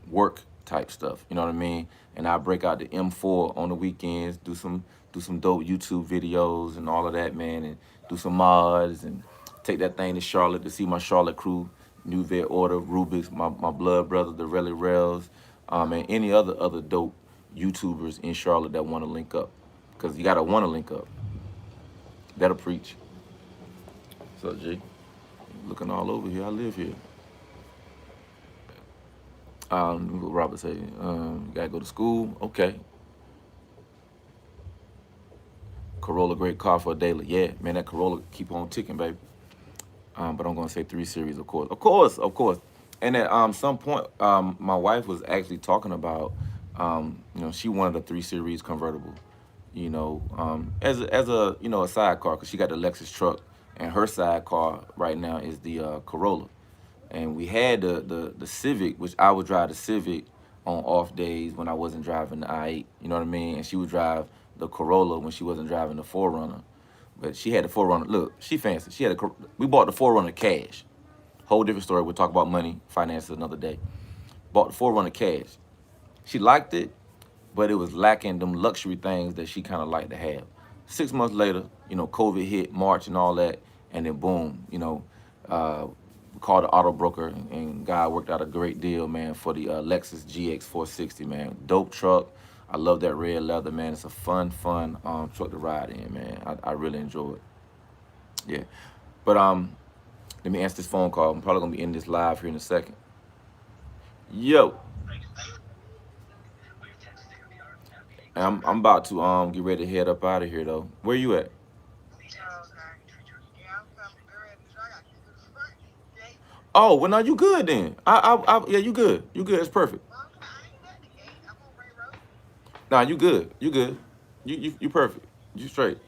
A: work type stuff, you know what I mean? And I break out the M4 on the weekends, do some dope YouTube videos and all of that, man, and do some mods and take that thing to Charlotte to see my Charlotte crew, New Vet Order, Rubik's, my blood brother, the Relly Rails, and any other dope YouTubers in Charlotte that want to link up, because you gotta want to link up. That'll preach. So G, looking all over here. I live here. What Robert say? You gotta go to school. Okay. Corolla, great car for a daily. Yeah, man, that Corolla keep on ticking, baby. But I'm gonna say 3 Series, of course. And at some point, my wife was actually talking about, she wanted a 3 Series convertible, as a a sidecar, because she got the Lexus truck, and her sidecar right now is the Corolla. And we had the Civic, which I would drive the Civic on off days when I wasn't driving the i8, you know what I mean? And she would drive the Corolla when she wasn't driving the 4Runner. But she had the 4Runner. Look, she fancy. We bought the 4Runner cash. Whole different story. We'll talk about money, finances another day. Bought the 4Runner cash. She liked it, but it was lacking them luxury things that she kind of liked to have. 6 months later, COVID hit, March and all that, and then boom, called the auto broker, and God worked out a great deal, man, for the Lexus GX 460, man. Dope truck. I love that red leather, man. It's a fun truck to ride in, man. I really enjoy it. Yeah. But let me answer this phone call. I'm probably gonna be in this live here in a second. Yo. And I'm about to get ready to head up out of here though. Where you at? Oh, well, now you good then. Yeah, you good. You good. It's perfect. Nah, you good. You good. You perfect. You straight.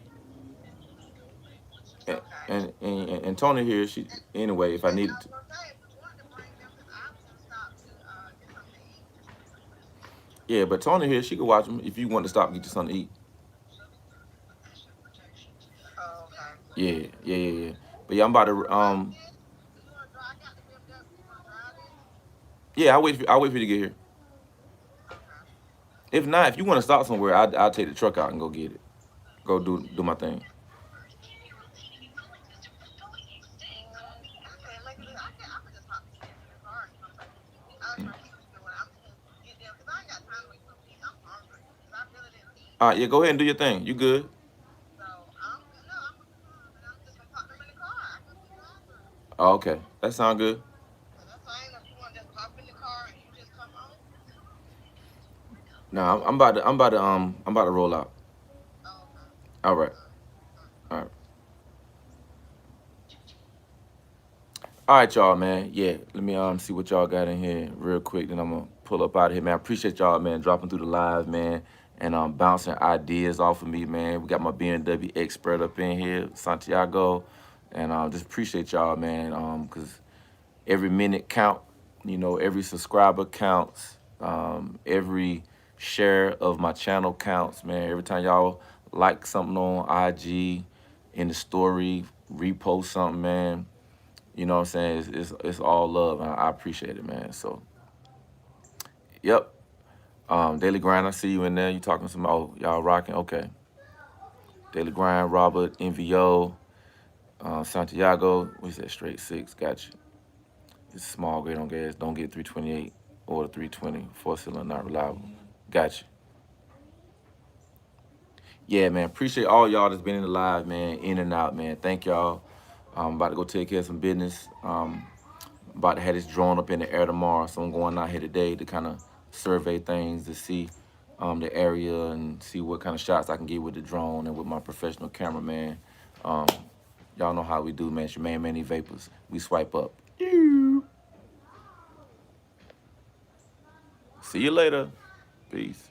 A: And Tony here. She anyway. If I needed to. Yeah, but Tony here. She could watch them if you want to stop and get you something to eat. Yeah. But yeah, I'm about to Yeah, I'll wait for you to get here. If not, if you want to stop somewhere, I'll take the truck out and go get it. Go do my thing. All right, yeah, go ahead and do your thing. You good? Oh, okay, that sound good. No, I'm about to roll out. All right, all right. All right, y'all, man. Yeah, let me see what y'all got in here real quick. Then I'm gonna pull up out of here, man. I appreciate y'all, man, dropping through the live, man, and bouncing ideas off of me, man. We got my BMW expert up in here, Santiago, and just appreciate y'all, man. Cause every minute count, you know, every subscriber counts, every share of my channel counts, man. Every time y'all like something on IG, in the story, repost something, man. You know what I'm saying? It's all love, and I appreciate it, man. So, yep. Daily Grind, I see you in there. You talking some, oh, y'all rocking? Okay. Daily Grind, Robert, NVO, Santiago. We said straight six. Got you. It's small grade on gas. Don't get 328 or the 320. Four cylinder not reliable. Got you. Yeah, man. Appreciate all y'all that's been in the live, man. In and out, man. Thank y'all. I'm about to go take care of some business. About to have this drone up in the air tomorrow, so I'm going out here today to kind of survey things to see the area and see what kind of shots I can get with the drone and with my professional cameraman. Um, y'all know how we do, man. It's your man, Evapors. We swipe up. See you later. Peace.